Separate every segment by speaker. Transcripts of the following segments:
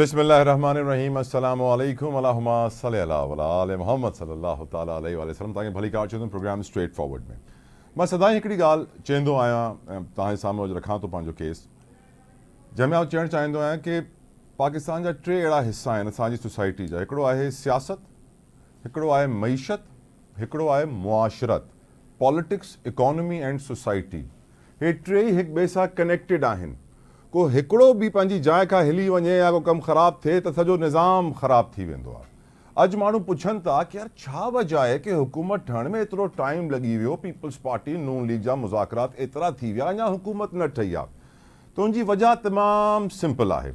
Speaker 1: बिस्मिल्लाहिर्रहमानिर्रहीम अस्सलामु अलैकुम अल्लाहुम्मा सल्लि अला वला आले मोहम्मद सल्लल्लाहु ताला अलैहि वसल्लम। तव्हांखे भली कार चवंदुमि प्रोग्राम स्ट्रेट फॉरवर्ड में। मां सदाई हिकिड़ी ॻाल्हि चवंदो आहियां ऐं तव्हांजे साम्हूं अॼु रखां थो पंहिंजो केस, जंहिंमें आउं चवणु चाहींदो आहियां कि पाकिस्तान जा टे अहिड़ा हिस्सा आहिनि असांजी सोसाइटी जा। हिकिड़ो आहे सियासत, हिकिड़ो आहे मईशत, हिकिड़ो आहे मुआशरत, पॉलिटिक्स, इकोनॉमी एंड सोसाइटी। हे टे हिक ॿिए सां कनेक्टेड आहिनि। को हिकिड़ो बि पंहिंजी जाइ खां हिली वञे या को कमु ख़राबु थिए त सॼो निज़ाम ख़राबु थी वेंदो आहे। अॼु माण्हू पुछनि था कि यार छा वजह आहे कि हुकूमत ठहण में एतिरो टाइम लॻी वियो, पीपल्स पार्टी नून लीग जा मुज़ाकरात एतिरा थी विया, अञा हुकूमत न ठही आहे। त हुनजी वजह तमामु सिंपल आहे।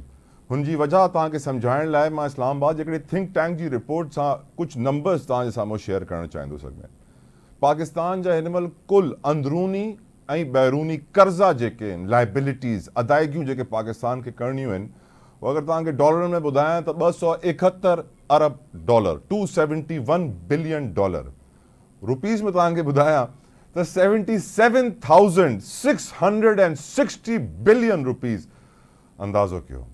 Speaker 1: हुनजी वजह तव्हांखे सम्झाइण लाइ मां इस्लामाबाद जे हिकिड़े थिंक टैंक जी रिपोर्ट सां कुझु नंबर्स तव्हांजे साम्हूं शेयर करणु चाहींदुसि। पाकिस्तान जा हिन महिल कुल अंदरूनी ऐं बैरूनी कर्ज़ा जेके आहिनि, लाइबिलिटीज़, अदायगियूं जेके पाकिस्तान खे करणियूं आहिनि, उहो अगरि तव्हांखे डॉलरनि में ॿुधायां त 271 अरब डॉलर, $271 बिलियन। रुपीज़ में तव्हांखे ॿुधायां त 77,660 बिलियन रुपीज़। अंदाज़ो कयो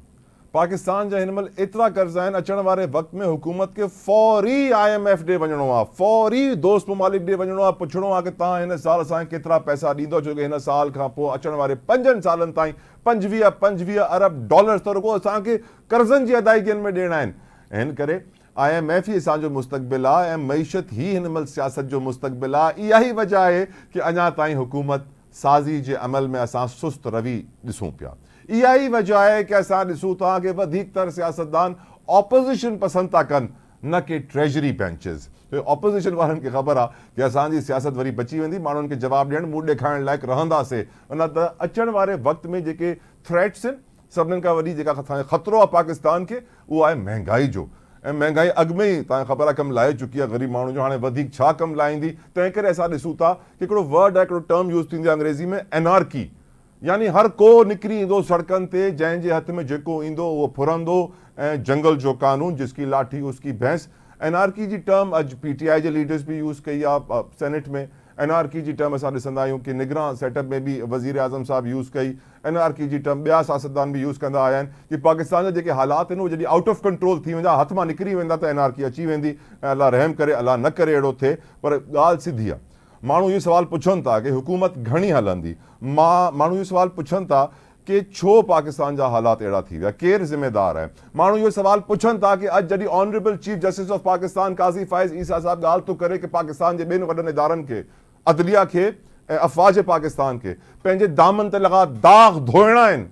Speaker 1: पाकिस्तान जा हिन महिल एतिरा कर्ज़ आहिनि, अचण वारे वक़्त में हुकूमत खे फौरी IMF ॾे वञिणो आहे, फौरी दोस्त ममालिक ॾे वञिणो आहे, पुछिणो आहे कि तव्हां हिन साल असांखे केतिरा पैसा ॾींदो, छो कि हिन साल खां पोइ अचण वारे 5 सालनि ताईं 25 अरब डॉलर त रुॻो असांखे कर्ज़नि जी अदायगियुनि में ॾियणा आहिनि। हिन करे IMF ही असांजो मुस्तक़बिल आहे ऐं मईशत ही हिन महिल सियासत जो मुस्तक़बिल आहे। इहा ई वजह आहे कि अञा ताईं हुकूमत साज़ी जे अमल में असां सुस्त रवि ॾिसूं पिया। इहा ई वजह आहे कि असां ॾिसूं था कि वधीकतर सियासतदान ऑपोज़िशन पसंदि था कनि, न कि ट्रेजरी बेंचिस। ऑपोज़िशन वारनि खे ख़बर आहे कि असांजी सियासत वरी बची वेंदी, माण्हुनि खे जवाबु ॾियणु, मुंहुं ॾेखारण लाइक़ु रहंदासीं। न त अचण वारे वक़्त में जेके थ्रेट्स आहिनि, सभिनीनि खां वॾी जेका असांजो ख़तरो आहे पाकिस्तान खे, उहो आहे महांगाई जो। ऐं महांगाई अॻु में ई तव्हांखे ख़बर आहे कमु लाहे चुकी आहे ग़रीब माण्हू जो। हाणे वधीक छा कमु लाहींदी? तंहिं करे असां ॾिसूं था कि हिकिड़ो वर्ड आहे, हिकिड़ो टर्म यूज़ थींदी आहे अंग्रेज़ी में, एनार्की। यानी हर को निकिरी ईंदो सड़कनि ते, जंहिंजे हथ में जेको ईंदो उहो फुरंदो, ऐं जंगल जो कानून, जिसकी लाठी उसकी भैंस। एनार्की जी टर्म अॼु PTI जे लीडर्स बि यूज़ कई आहे सेनेट में। एनार्की जी टर्म असां ॾिसंदा आहियूं कि निगरान सेटअप में बि वज़ीर आज़म साहब यूज़ कई। एनार्की जी टर्म ॿिया सियासतदान बि यूज़ कंदा आया आहिनि कि पाकिस्तान जा जेके हालात आहिनि उहे जॾहिं आउट ऑफ कंट्रोल थी वेंदा, हथ मां निकिरी वेंदा, त एनार्की अची वेंदी। ऐं अल्लाह रहम करे, अल्लाह न करे अहिड़ो थिए। पर ॻाल्हि सिधी आहे। माण्हू इहो सवाल पुछनि था कि हुकूमत घणी हलंदी। माण्हू इहो सवाल पुछनि था कि छो पाकिस्तान जा हालात अहिड़ा थी विया, केरु ज़िम्मेदार आहे। माण्हू इहो सवाल पुछनि था कि अॼु जॾहिं honourable chief justice of Pakistan Qazi Faez Isa sahab ॻाल्हि थो करे कि पाकिस्तान जे ॿिनि वॾनि इदारनि खे, अदलिया खे ऐं अफ़वाज पाकिस्तान खे, पंहिंजे दामन ते लॻा दाग़ धोइणा आहिनि,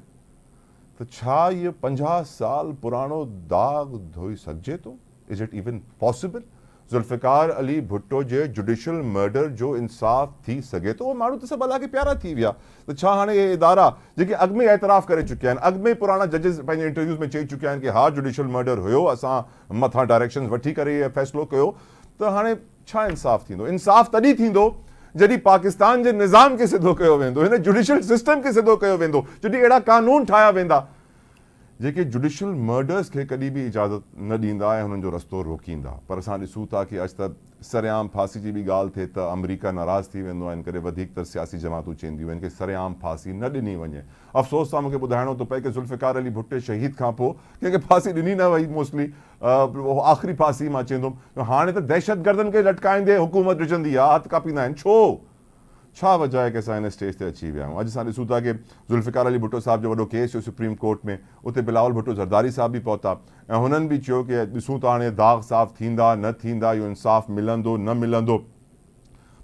Speaker 1: त छा इहो 50 साल पुराणो दाग़ धोई सघिजे थो? Is it even possible? Zulfikar Ali Bhutto J judicial murder जो इंसाफ़ थी सघे थो? उहो माण्हू त सभु अलाह खे प्यारा थी विया। त छा हाणे इहे इदारा जेके अॻु में एतराफ़ करे चुकिया आहिनि, अॻु में पुराणा जजिस पंहिंजे इंटरव्यूज़ में चई चुकिया आहिनि कि हा जुडिशल मर्डर हुयो, असां मथां डायरेक्शन्स वठी करे इहो फ़ैसिलो कयो, त हाणे छा इंसाफ़ थींदो? इंसाफ़ तॾहिं थींदो जॾहिं पाकिस्तान जे निज़ाम खे सिधो कयो वेंदो, हिन जुडिशल सिस्टम खे सिधो कयो वेंदो, जॾहिं अहिड़ा कानून ठाहिया वेंदा जेके जुडिशल मर्डर्स खे कॾहिं बि इजाज़त न ॾींदा ऐं हुननि जो रस्तो रोकींदा। पर असां ॾिसूं था कि अॼु त सरेआम फांसी जी बि ॻाल्हि थिए त अमेरिका नाराज़ थी वेंदो आहे। इन करे वधीकतर सियासी जमातूं चवंदियूं आहिनि कि सरेआम फांसी न ॾिनी वञे। अफ़सोस सां मूंखे ॿुधाइणो थो पए कि ज़ुल्फ़िकार अली भुट्टे शहीद खां पोइ कंहिंखे फांसी ॾिनी न वई, मोस्टली आख़िरी फांसी मां चवंदुमि। हाणे त दहशतगर्दनि खे लटकाईंदे हुकूमत ॾिसंदी आहे, हथ कापींदा आहिनि। छो? छा वजह आहे कि असां हिन स्टेज ते अची विया आहियूं? अॼु असां ॾिसूं था कि ज़ुल्फ़िकार अली भुट्टो साहब जो वॾो केस हुयो सुप्रीम कोर्ट में, उते बिलावल भुट्टो ज़रदारी साहब बि पहुता ऐं हुननि बि चयो कि ॾिसूं था हाणे दाग़ साफ़ थींदा न थींदा, इहो इंसाफ़ मिलंदो न मिलंदो।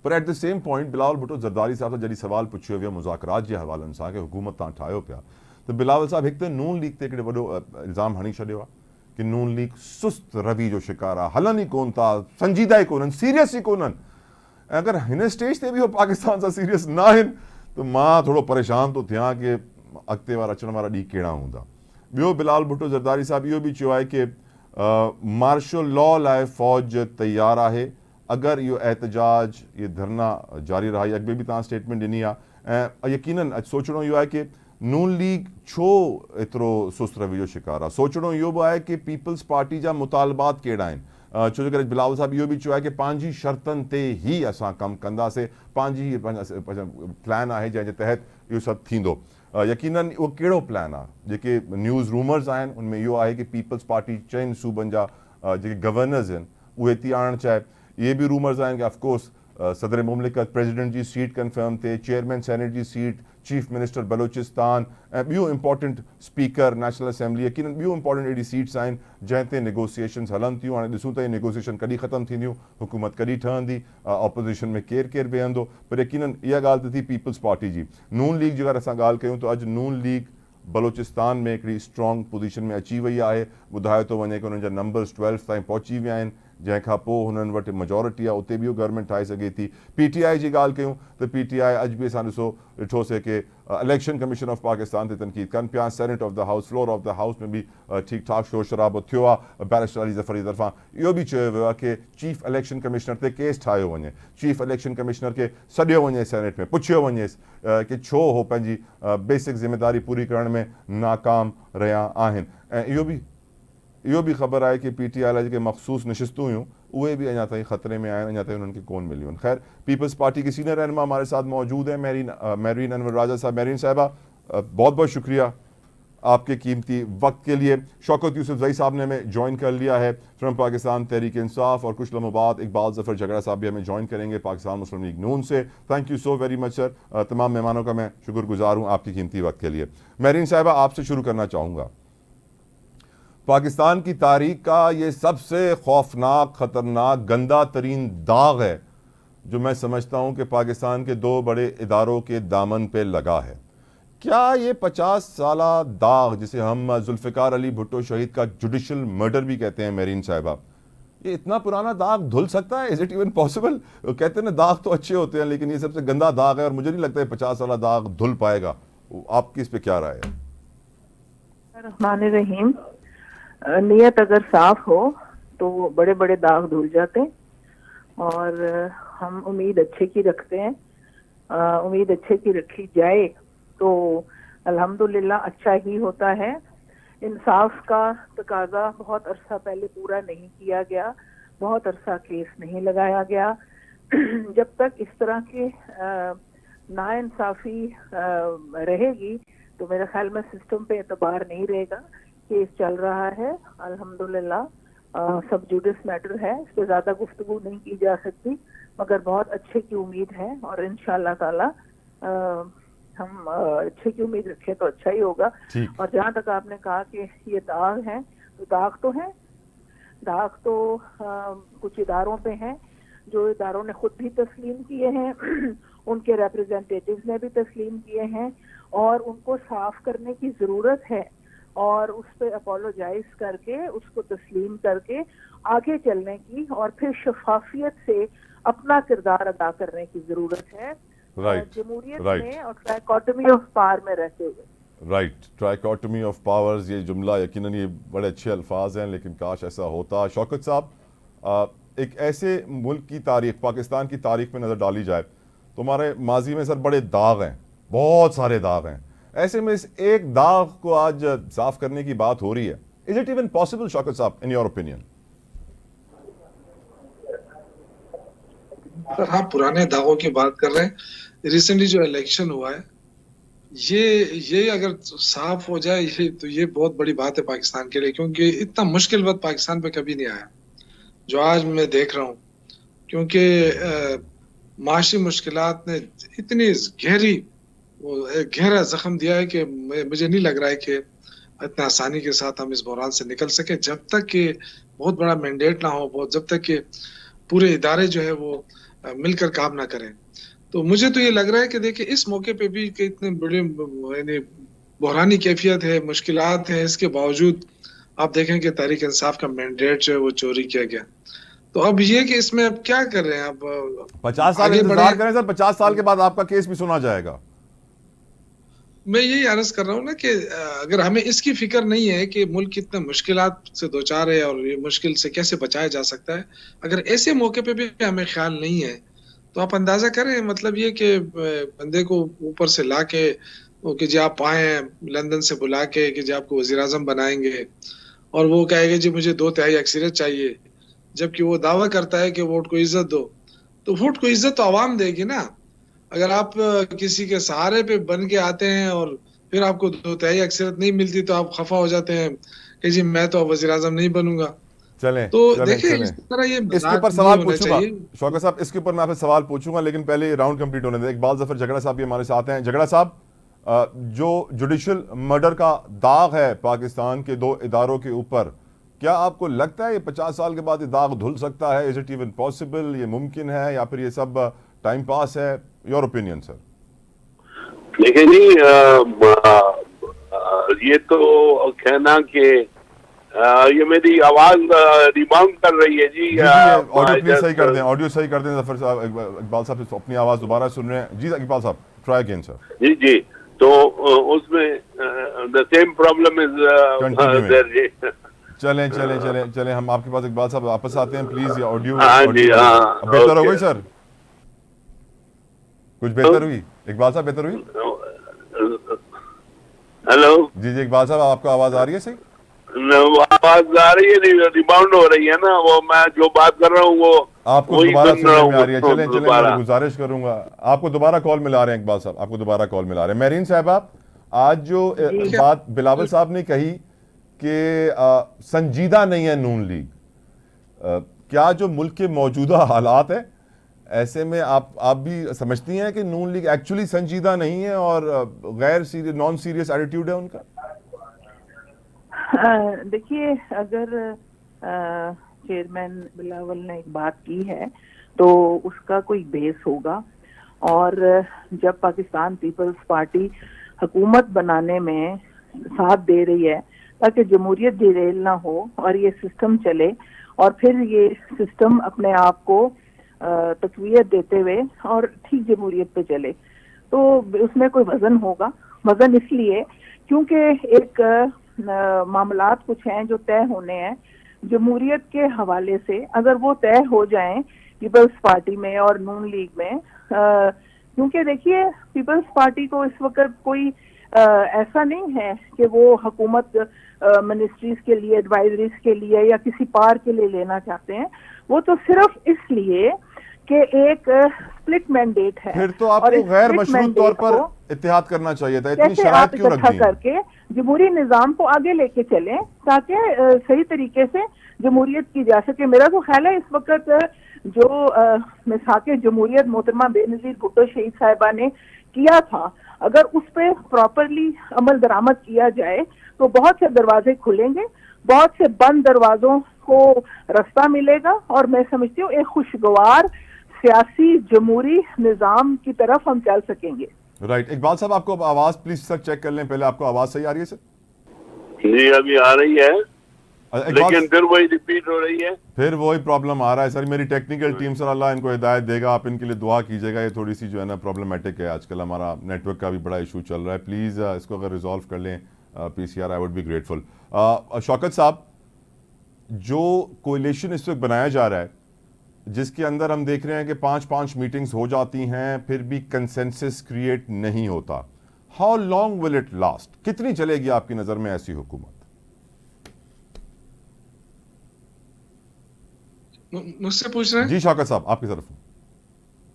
Speaker 1: पर at the same point Bilawal Bhutto Zardari साहब सां जॾहिं सवाल पुछियो वियो मुज़ाकरात जे हवालनि सां कि हुकूमत तव्हां ठाहियो पिया, त बिलावल साहब हिकु त नून लीग ते हिकिड़े वॾो इल्ज़ाम हणी छॾियो आहे कि नून लीग सुस्त रवि जो शिकार आहे, हलनि ई कोन था, संजीदा ई कोन्हनि, सीरियस ई कोन्हनि। अगरि हिन स्टेज ते बि उहो पाकिस्तान सां सीरियस न आहिनि त मां थोरो परेशान थो थियां कि अॻिते वारा अचण वारा ॾींहं कहिड़ा हूंदा। ॿियो बिलावल भुट्टो ज़रदारी साहब इहो बि चयो आहे कि मार्शल लॉ लाइ फ़ौज तयारु आहे अगरि इहो एहतजाज, इहे धरना जारी रहा। अॻु में बि तव्हां स्टेटमेंट ॾिनी आहे ऐं यकीनन अॼु सोचणो इहो आहे कि नून लीग छो एतिरो सुस्त रवि जो शिकार आहे। सोचणो इहो बि आहे कि पीपल्स पार्टी जा मुतालबात कहिड़ा आहिनि। छो जो करे बिलावल साहब इहो बि चयो आहे कि पंहिंजी शर्तनि ते ई असां कमु कंदासीं, पंहिंजी प्लान आहे जंहिंजे तहत इहो सभु थींदो। यकीनन वो कहिड़ो प्लान आहे? जेके न्यूज़ रूमर्स आहिनि उनमें इहो आहे कि पीपल्स पार्टी चइनि सूबनि जा जेके गवर्नर्स आहिनि उहे थी आणणु चाहे। इहे बि रूमर्स आहिनि कि ऑफकोर्स सदर मुमलिकत प्रेसिडेंट जी सीट कंफर्म थिए, चेयरमैन सेनेट जी सीट, चीफ मिनिस्टर बलोचिस्तान ऐं ॿियूं इंपॉर्टेंट स्पीकर नेशनल असेंबली, यकीनन ॿियूं इंपॉर्टेंट अहिड़ी सीट्स आहिनि जंहिं ते नेगोसिएशंस हलनि थियूं। हाणे ॾिसूं था इहे नेगोसिएशन कॾहिं ख़तमु थींदियूं, हुकूमत कॾहिं ठहंदी, ऑपोज़िशन में केरु केरु वेहंदो, पर यकीनन इहा ॻाल्हि त थी पीपल्स पार्टी जी। नून लीग जी अगरि असां ॻाल्हि कयूं त अॼु नून लीग बलोचिस्तान में हिकिड़ी स्ट्रॉन्ग पोजीशन में अची वई आहे। ॿुधायो थो वञे कि हुननि जा नंबर्स 12 ताईं पहुची विया आहिनि, जंहिंखां पोइ हुननि वटि मेजॉरिटी आहे, उते बि गवर्नमेंट ठाहे सघे थी। PTI जी ॻाल्हि कयूं त PTI अॼु बि असां ॾिठोसीं कि इलेक्शन कमीशन ऑफ पाकिस्तान ते तनक़ीद कनि पिया। Senate of the house, floor of the house में बि ठीकु ठाक शोर शराबो थियो आहे। बैरिस्टर अली ज़फ़र जी तरफ़ां इहो बि चयो वियो आहे कि चीफ इलेक्शन कमिश्नर ते केस ठाहियो वञे, चीफ इलेक्शन कमिश्नर खे सॾियो वञे सेनेट में, पुछियो वञेसि कि छो हो पंहिंजी बेसिक ज़िम्मेदारी पूरी करण में नाकाम रहिया आहिनि। ऐं इहो बि ख़बर आहे कि PTI लाइ जेके मख़सूस नशिस्तूं हुयूं उहे भी अञा ताईं ख़तरे में आहिनि, अञा ताईं उन्हनि खे कोन मिलियूं। खैर, पीपल्स पार्टी की सीनियर रहनुमा हमारे साथ मौजूद हैं, मेरीन अनवर राजा साहब। मेरीन साहिबा, बहुत बहुत शुक्रिया आपके कीमती वक्त के लिए। शौकत यूसुफ जई साहब ने हमें ज्वाइन कर लिया है फ्रॉम पाकिस्तान तहरीक इंसाफ, और कुछ लम्हों बाद इकबाल ज़फ़र झगड़ा साहब भी हमें ज्वाइन करेंगे पाकिस्तान मुस्लिम लीग नून से। Thank you so very much sir. तमाम मेहमानों का मैं शुक्रगुजार हूँ आपकी कीमती वक्त के लिए। मेरीन साहिबा, आपसे शुरू करना चाहूँगा। पाकिस्तान की तारीख का ये सबसे खौफनाक, ख़तरनाक, गंदा तरीन दाग है जो मैं समझता हूँ कि पाकिस्तान के दो बड़े इदारों के दामन पे लगा है। क्या ये 50 साला दाग, जिसे हम जुल्फ़िकार अली भुट्टो शहीद का जुडिशल मर्डर भी कहते हैं, मेरीन साहिबा, ये इतना पुराना दाग धुल सकता है? Is it even possible? कहते हैं ना दाग तो अच्छे होते हैं, लेकिन ये सबसे गंदा दाग है और मुझे नहीं लगता है 50 साला दाग धुल पाएगा। आपकी इस पे क्या राय है?
Speaker 2: रहमान रहीम, नियत अगर साफ हो तो बड़े बड़े दाग धुल जाते, और हम उम्मीद अच्छे की रखते हैं। उम्मीद अच्छे की रखी जाए तो अल्हम्दुलिल्लाह अच्छा ही होता है। इंसाफ का तकाजा बहुत अरसा पहले पूरा नहीं किया गया, बहुत अरसा केस नहीं लगाया गया। जब तक इस तरह के नाइंसाफी रहेगी तो मेरे ख्याल में सिस्टम पे एतबार नहीं रहेगा। केस चल रहा है अल्हम्दुलिल्लाह, सब जुडिस मैटर है, इस पर ज्यादा गुफ्तगू नहीं की जा सकती, मगर बहुत अच्छे की उम्मीद है और इंशाअल्लाह ताला हम अच्छे की उम्मीद रखें तो अच्छा ही होगा। और जहाँ तक आपने कहा कि ये दाग हैं, तो दाग तो हैं, दाग तो कुछ इदारों पे हैं जो इदारों ने खुद भी तस्लीम किए हैं, उनके रिप्रेजेंटेटिव्स ने भी तस्लीम किए हैं, और उनको साफ करने की जरूरत है और उस पर अपोलोजाइज करके उसको तस्लीम करके आगे चलने की और फिर शफाफियत से अपना किरदार अदा करने की जरूरत है जमहूरियत में और ट्राइकोटमी ऑफ पावर में रहते हुए।
Speaker 1: ट्राइकोटमी ऑफ पावर्स, ये जुमला यकीनन ये बड़े अच्छे अल्फाज हैं, लेकिन काश ऐसा होता। शौकत साहब, एक ऐसे मुल्क की तारीख, पाकिस्तान की तारीख में नज़र डाली जाए तो हमारे माजी में सर बड़े दाग हैं, बहुत सारे दाग हैं। ऐसे में इस एक दाग को आज साफ करने की बात हो रही है। Is it even possible Shaukat साहब, इन योर ओपिनियन?
Speaker 3: सर, आप पुराने दागों की बात कर रहे हैं। रिसेंटली जो इलेक्शन हुआ है, ये अगर साफ हो जाए तो ये बहुत बड़ी बात है पाकिस्तान के लिए, क्योंकि इतना मुश्किल वक्त पाकिस्तान पे कभी नहीं आया जो आज मैं देख रहा हूँ। क्योंकि माशी मुश्किलात ने इतनी गहरा जख्म दिया है कि मुझे नहीं लग रहा है कि इतना आसानी के साथ हम इस बहरान से निकल सके, जब तक कि बहुत बड़ा मैंडेट ना हो, जब तक कि पूरे इदारे जो है वो मिलकर काम ना करें। तो मुझे तो ये लग रहा है कि देखिए इस मौके पे भी कि इतने बड़े बहरानी कैफियत है, मुश्किलात है, इसके बावजूद आप देखें कि तहरीक इंसाफ का मैंडेट जो है वो चोरी किया गया। तो अब ये कि इसमें अब क्या कर रहे हैं? अब
Speaker 1: 50 साल इंतजार करें सर, 50 साल के बाद आपका केस भी सुना जाएगा।
Speaker 3: मैं यही अर्ज कर रहा हूँ ना कि अगर हमें इसकी फिक्र नहीं है कि मुल्क कितने मुश्किलात से दो चार है और ये मुश्किल से कैसे बचाया जा सकता है, अगर ऐसे मौके पे भी हमें ख्याल नहीं है, तो आप अंदाजा करें, मतलब ये कि बंदे को ऊपर से ला के कि जी आप आए लंदन से बुला के कि जी आपको वजीर आजम बनाएंगे, और वो कहेगा जी मुझे 2/3 अक्सरियत चाहिए, जबकि वो दावा करता है कि वोट को इज्जत दो। तो वोट को इज्जत तो आवाम देगी ना। अगर आप किसी के सहारे पे बन के आते हैं और फिर आपको 2/3 अक्सरियत नहीं मिलती तो आप खफा हो जाते हैं कि जी मैं तो वजीर आजम नहीं बनूंगा।
Speaker 1: चलें
Speaker 3: तो
Speaker 1: चलें
Speaker 3: देखिए
Speaker 1: चलें,
Speaker 3: इस तरह ये
Speaker 1: इसके ऊपर
Speaker 3: मजाक नहीं
Speaker 1: सवाल
Speaker 3: होना
Speaker 1: पूछूंगा
Speaker 3: चाहिए।
Speaker 1: शौकत साहब, इसके ऊपर मैं आपसे सवाल पूछूंगा, लेकिन पहले राउंड कंप्लीट होने दें। इकबाल जफर झगड़ा साहब भी हमारे साथ हैं। झगड़ा साहब, जो जुडिशल मर्डर का दाग है पाकिस्तान के दो इदारों के ऊपर, क्या आपको लगता है ये 50 साल के बाद ये दाग धुल सकता है? Is it even possible? ये मुमकिन है या फिर ये सब टाइम पास है? Your opinion sir.
Speaker 4: देखिए जी, ये तो कहना कि ये मेरी आवाज रिबाउंड कर रही है जी।
Speaker 1: ऑडियो प्लीज सही कर दें, ऑडियो सही कर दें जफर साहब। इकबाल साहब अपनी आवाज दोबारा सुन रहे हैं जी। Iqbal sahab try again sir.
Speaker 4: जी जी, तो उसमें the same problem is there जी।
Speaker 1: चलें चलें चलें चलें, हम आपके पास इकबाल साहब वापस आते हैं प्लीज। ये ऑडियो
Speaker 4: हाँ जी, हाँ,
Speaker 1: बेहतर हो गई सर? कुछ बेहतर हुई इकबाल साहब? बेहतर हुई?
Speaker 4: हेलो
Speaker 1: जी जी इकबाल साहब, आपको आवाज आ रही है सही?
Speaker 4: आवाज आ रही है, रिबाउंड हो रही है ना, वो मैं जो बात कर रहा हूँ वो
Speaker 1: आपको दोबारा सुनने में आ रही है। चलें चलें, मैं गुजारिश करूंगा, आपको दोबारा कॉल मिला रहे हैं इकबाल साहब, आपको दोबारा कॉल मिला रहे हैं। मेरीन साहब, आप आज जो बात बिलावल साहब ने कही कि संजीदा नहीं है नून लीग, क्या जो मुल्क के मौजूदा हालात है ऐसे में आप भी समझती हैं कि नून लीग एक्चुअली संजीदा नहीं है और गैर सीरियस, नॉन सीरियस एटीट्यूड है उनका?
Speaker 2: देखिए, अगर चेयरमैन बिलावल ने एक बात की है तो उसका कोई बेस होगा। और जब पाकिस्तान पीपल्स पार्टी हुकूमत बनाने में साथ दे रही है ताकि जमहूरियत डिरेल ना हो और ये सिस्टम चले, और फिर ये सिस्टम अपने आप को तकवीयत देते हुए और ठीक जमहूरियत पे चले, तो उसमें कोई वजन होगा। वजन इसलिए क्योंकि एक मामलात कुछ हैं जो तय होने हैं जमहूरियत के हवाले से। अगर वो तय हो जाएं पीपल्स पार्टी में और नून लीग में, क्योंकि देखिए पीपल्स पार्टी को इस वक्त कोई ऐसा नहीं है कि वो हुकूमत मिनिस्ट्रीज के लिए, एडवाइजरीज के लिए या किसी पार के लिए लेना चाहते हैं। वो तो सिर्फ इसलिए कि एक स्प्लिट मैंडेट है।
Speaker 1: फिर तो आपको गैर मशरूत तौर पर इत्तेहाद करना चाहिए था। इतनी शराइत क्यों रख दी?
Speaker 2: करके जमहूरी निजाम को आगे लेके चलें ताकि सही तरीके से जमहूरियत की जा सके। मेरा तो ख्याल है इस वक्त जो मिसाके जमहूरियत मोहतरमा बेनजीर भुट्टो शहीद साहिबा ने किया था, अगर उस पर प्रॉपरली अमल दरामद किया जाए तो बहुत से दरवाजे खुलेंगे, बहुत से बंद दरवाजों को रास्ता मिलेगा, और मैं समझती हूँ एक खुशगवार सियासी जमहूरी निजाम की तरफ हम चल सकेंगे।
Speaker 1: राइट। इकबाल साहब, आपको आवाज प्लीज सर चेक कर लें पहले, आपको आवाज सही आ रही है सर?
Speaker 4: जी अभी आ रही है, लेकिन फिर वही रिपीट हो रही है, फिर
Speaker 1: वही प्रॉब्लम आ रहा है सर। मेरी टेक्निकल टीम सर, अल्लाह इनको हिदायत देगा, आप इनके लिए दुआ कीजिएगा। ये थोड़ी सी जो है ना प्रॉब्लमेटिक है, आजकल हमारा नेटवर्क का भी बड़ा इशू चल रहा है। प्लीज़ इसको अगर रिजॉल्व कर लें PCR, I would be grateful. Shaukat साहब, जो कोलिशन इस वक्त बनाया जा रहा है जिसके अंदर हम देख रहे हैं कि 5-5 मीटिंग्स हो जाती हैं फिर भी कंसेंसस क्रिएट नहीं होता, how long will it last? कितनी चलेगी आपकी नजर में ऐसी हुकूमत?
Speaker 3: मुझसे पूछ रहे हैं?
Speaker 1: जी शौकत साहब, आपकी तरफ।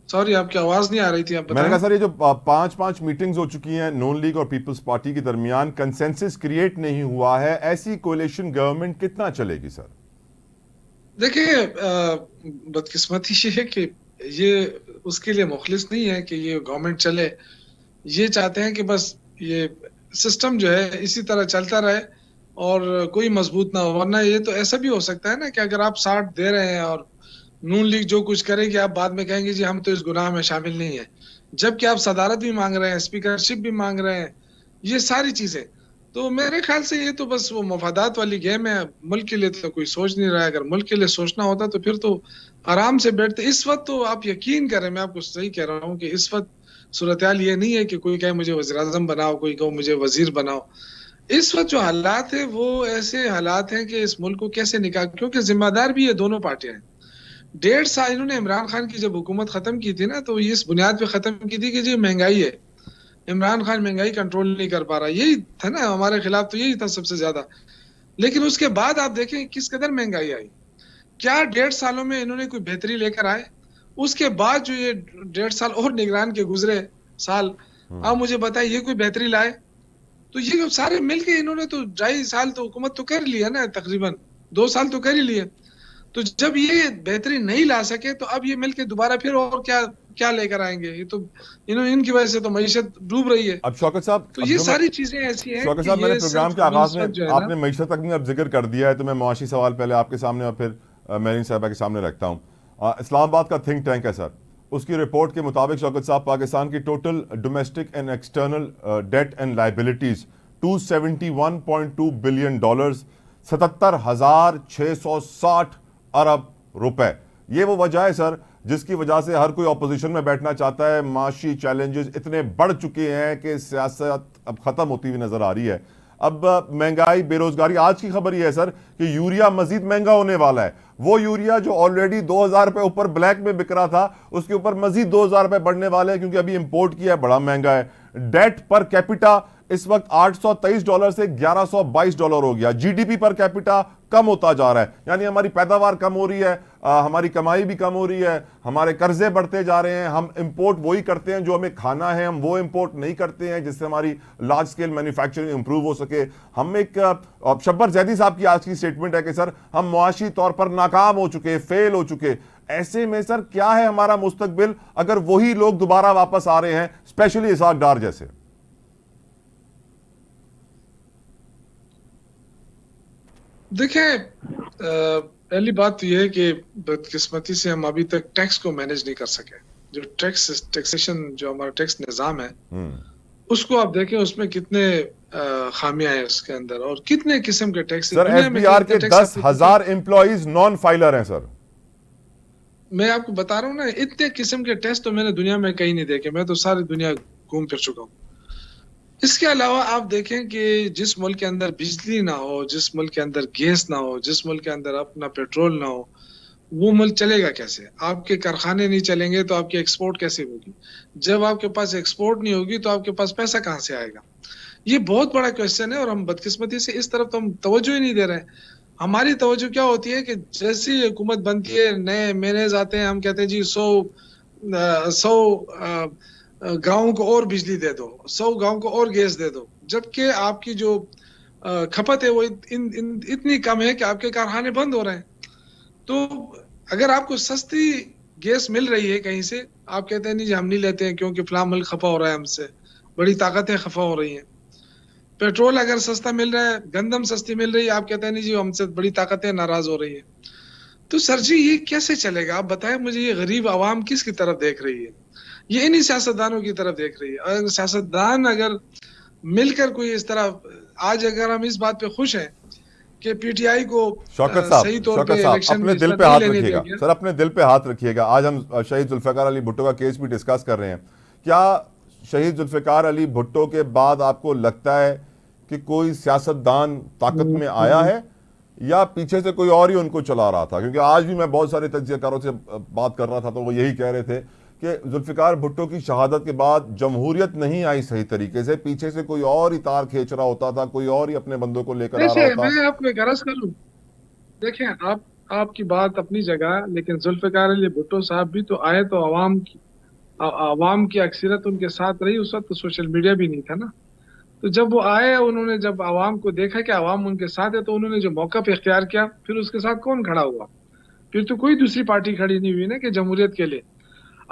Speaker 3: सॉरी, आपकी आवाज नहीं आ रही थी, आप बताएं।
Speaker 1: मैंने कहा सर, ये जो 5-5 मीटिंग्स हो चुकी हैं नून लीग और पीपल्स पार्टी के दरमियान, कंसेंसस क्रिएट नहीं हुआ है, ऐसी कोलिशन गवर्नमेंट कितना चलेगी सर?
Speaker 3: देखिए, बदकिस्मती ये है कि ये उसके लिए मुखलिस नहीं है कि ये गवर्नमेंट चले। ये चाहते हैं कि बस ये सिस्टम जो है इसी तरह चलता रहे और कोई मजबूत ना हो। वरना ये तो ऐसा भी हो सकता है ना कि अगर आप 60 दे रहे हैं और नून लीग जो कुछ करेगी, आप बाद में कहेंगे जी हम तो इस गुनाह में शामिल नहीं है, जबकि आप सदारत भी मांग रहे हैं, स्पीकरशिप भी मांग रहे हैं, ये सारी चीजें। तो मेरे ख्याल से ये तो बस वो मफादात वाली गेम है। मुल्क के लिए तो कोई सोच नहीं रहा है। अगर मुल्क के लिए सोचना होता तो फिर तो आराम से बैठते। इस वक्त तो आप यकीन करें, मैं आपको सही कह रहा हूँ कि इस वक्त सूरत हाल ये नहीं है कि कोई कहे मुझे वज़ीर आज़म बनाओ, कोई कहो मुझे वजीर बनाओ। इस वक्त जो हालात है वो ऐसे हालात हैं कि इस मुल्क को कैसे निकाल, क्योंकि जिम्मेदार भी ये दोनों पार्टियां हैं। 1.5 साल इन्होंने इमरान खान की जब हुकूमत खत्म की थी ना, तो ये इस बुनियाद पे खत्म की थी कि जी महंगाई है, इमरान खान महंगाई कंट्रोल नहीं कर पा रहा। यही था ना हमारे खिलाफ, तो यही था सबसे ज्यादा। लेकिन उसके बाद आप देखें किस कदर महंगाई आई। क्या 1.5 सालों में इन्होंने कोई बेहतरी लेकर आए? उसके बाद जो ये 1.5 साल और निगरान के गुजरे साल, आप मुझे बताइए ये कोई बेहतरी लाए? तो ये सारे मिलके इन्होंने तो 2.5 साल तो हुकूमत तो कर लिया ना, तकरीबन 2 साल तो कर ही लिए। तो जब ये बेहतरी नहीं ला सके तो अब ये मिलके दोबारा फिर और क्या क्या लेकर आएंगे? ये तो इनकी वजह से तो मईशत डूब रही है।
Speaker 1: अब शौकत साहब,
Speaker 3: तो ये सारी चीजें ऐसी हैं
Speaker 1: शौकत
Speaker 3: कि
Speaker 1: साहब, मैंने
Speaker 3: ये
Speaker 1: प्रोग्राम
Speaker 3: सिर्फ
Speaker 1: के आगाज
Speaker 3: जो
Speaker 1: में
Speaker 3: है ना,
Speaker 1: आपने मईशत तक में अब जिक्र कर दिया है, तो मैं मुआशी सवाल पहले आपके सामने और फिर मेरीन साहबा के सामने रखता हूँ। इस्लामाबाद का थिंक टैंक है सर, उसकी रिपोर्ट के मुताबिक शौकत साहब, पाकिस्तान की total domestic and external debt and liabilities $271.2 billion, 77,660 अरब रुपए। ये वो वजह है सर जिसकी वजह से हर कोई ऑपोजिशन में बैठना चाहता है। माशी चैलेंजेस इतने बढ़ चुके हैं कि सियासत अब खत्म होती हुई नजर आ रही है। अब महंगाई, बेरोजगारी, आज की खबर यह है सर कि यूरिया मजीद महंगा होने वाला है। वो यूरिया जो ऑलरेडी 2,000 रुपए ऊपर ब्लैक में बिक रहा था, उसके ऊपर मजीद 2,000 रुपए बढ़ने वाले हैं, क्योंकि अभी इंपोर्ट किया है, बड़ा महंगा है। डेट पर कैपिटा इस वक्त $823 से $1,122 हो गया। जीडीपी पर कैपिटा कम होता जा रहा है, यानी हमारी पैदावार कम हो रही है, हमारी कमाई भी कम हो रही है, हमारे कर्जे बढ़ते जा रहे हैं। हम इंपोर्ट वही करते हैं जो हमें खाना है, हम वो इंपोर्ट नहीं करते हैं जिससे हमारी लार्ज स्केल मैन्युफैक्चरिंग इंप्रूव हो सके। हम एक शब्बर जैदी साहब की आज की स्टेटमेंट है कि सर हम मुआशी तौर पर नाकाम हो चुके, फेल हो चुके। ऐसे में सर क्या है हमारा मुस्तकबिल अगर वही लोग दोबारा वापस आ रहे हैं, स्पेशली इसाक डार जैसे?
Speaker 3: देखें, पहली बात तो यह है कि बदकिस्मती से हम अभी तक टैक्स को मैनेज नहीं कर सके। जो टैक्सेशन, जो हमारा टैक्स निजाम है, उसको आप देखें, उसमें कितने खामियां हैं उसके अंदर, और कितने किस्म के टैक्स।
Speaker 1: सर एफबीआर के 10,000 एम्प्लॉइज नॉन फाइलर हैं सर।
Speaker 3: मैं आपको बता रहा हूँ ना, इतने किस्म के टेस्ट तो मैंने दुनिया में कहीं नहीं देखे। मैं तो सारी दुनिया घूम फिर चुका हूँ। इसके अलावा आप देखें कि जिस मुल्क के अंदर बिजली ना हो, जिस मुल्क के अंदर गैस ना हो, जिस मुल्क के अंदर अपना पेट्रोल ना हो, वो मुल्क चलेगा कैसे? आपके कारखाने नहीं चलेंगे तो आपकी एक्सपोर्ट कैसे होगी? जब आपके पास एक्सपोर्ट नहीं होगी तो आपके पास पैसा कहाँ से आएगा? ये बहुत बड़ा क्वेश्चन है, और हम बदकिस्मती से इस तरफ तो हम तवज्जो ही नहीं दे रहे हैं। हमारी तवज्जो क्या होती है कि जैसी हुकूमत बनती है, नए मैनेज आते हैं, हम कहते हैं जी 100 गाँव को और बिजली दे दो, 100 गाँव को और गैस दे दो, जबकि आपकी जो खपत है वो इतनी कम है कि आपके कारखाने बंद हो रहे हैं। तो अगर आपको सस्ती गैस मिल रही है कहीं से, आप कहते हैं नहीं जी हम नहीं लेते हैं क्योंकि फलां मुल्क खफा हो रहा है हमसे, बड़ी ताकतें खफा हो रही हैं। पेट्रोल अगर सस्ता मिल रहा है, गंदम सस्ती मिल रही है, आप कहते हैं नहीं जी हमसे बड़ी ताकतें नाराज हो रही है। तो सर जी ये कैसे चलेगा? आप बताएं मुझे, ये गरीब आवाम किसकी तरफ देख रही है? ये इन्हीं सियासतदानों की तरफ देख रही है। अगर सियासतदान अगर मिलकर कोई इस तरह, आज अगर हम इस बात पे खुश हैं कि पीटीआई को
Speaker 1: शौकत साहब,
Speaker 3: सही तौर पे
Speaker 1: शौकत
Speaker 3: इलेक्शन
Speaker 1: साहब
Speaker 3: में
Speaker 1: अपने दिल
Speaker 3: हिस्सा
Speaker 1: पे
Speaker 3: नहीं
Speaker 1: हाथ
Speaker 3: लेने
Speaker 1: रखिएगा
Speaker 3: देंगे।
Speaker 1: सर, अपने दिल पे हाथ रखिएगा। आज हम शहीद जुल्फिकार अली भुट्टो का केस भी डिस्कस कर रहे हैं। क्या शहीद जुल्फिकार अली भुट्टो के बाद आपको लगता है कि कोई सियासतदान ताकत में आया है, या पीछे से कोई और ही उनको चला रहा था? क्योंकि आज भी मैं बहुत सारे तज्जियाकारों से बात कर रहा था तो वो यही कह रहे थे कि जुल्फिकार भुट्टो की शहादत के बाद जमहूरियत नहीं आई सही तरीके से, पीछे से कोई और ही तार खींच रहा होता था, कोई और ही अपने बंदों को लेकर आ रहा होता।
Speaker 3: मैं आपको एक अर्ज करूं, देखें आपकी बात अपनी जगह, लेकिन जुल्फिकार अली भुट्टो साहब भी तो आए तो आवाम की अक्सरियत उनके साथ रही। उस वक्त तो सोशल मीडिया भी नहीं था ना। तो जब वो आए, उन्होंने जब आवाम को देखा कि आवाम उनके साथ है, तो उन्होंने जो मौका पे इख्तियार किया, फिर उसके साथ कौन खड़ा हुआ? फिर तो कोई दूसरी पार्टी खड़ी नहीं हुई ना कि जमहूरियत के लिए।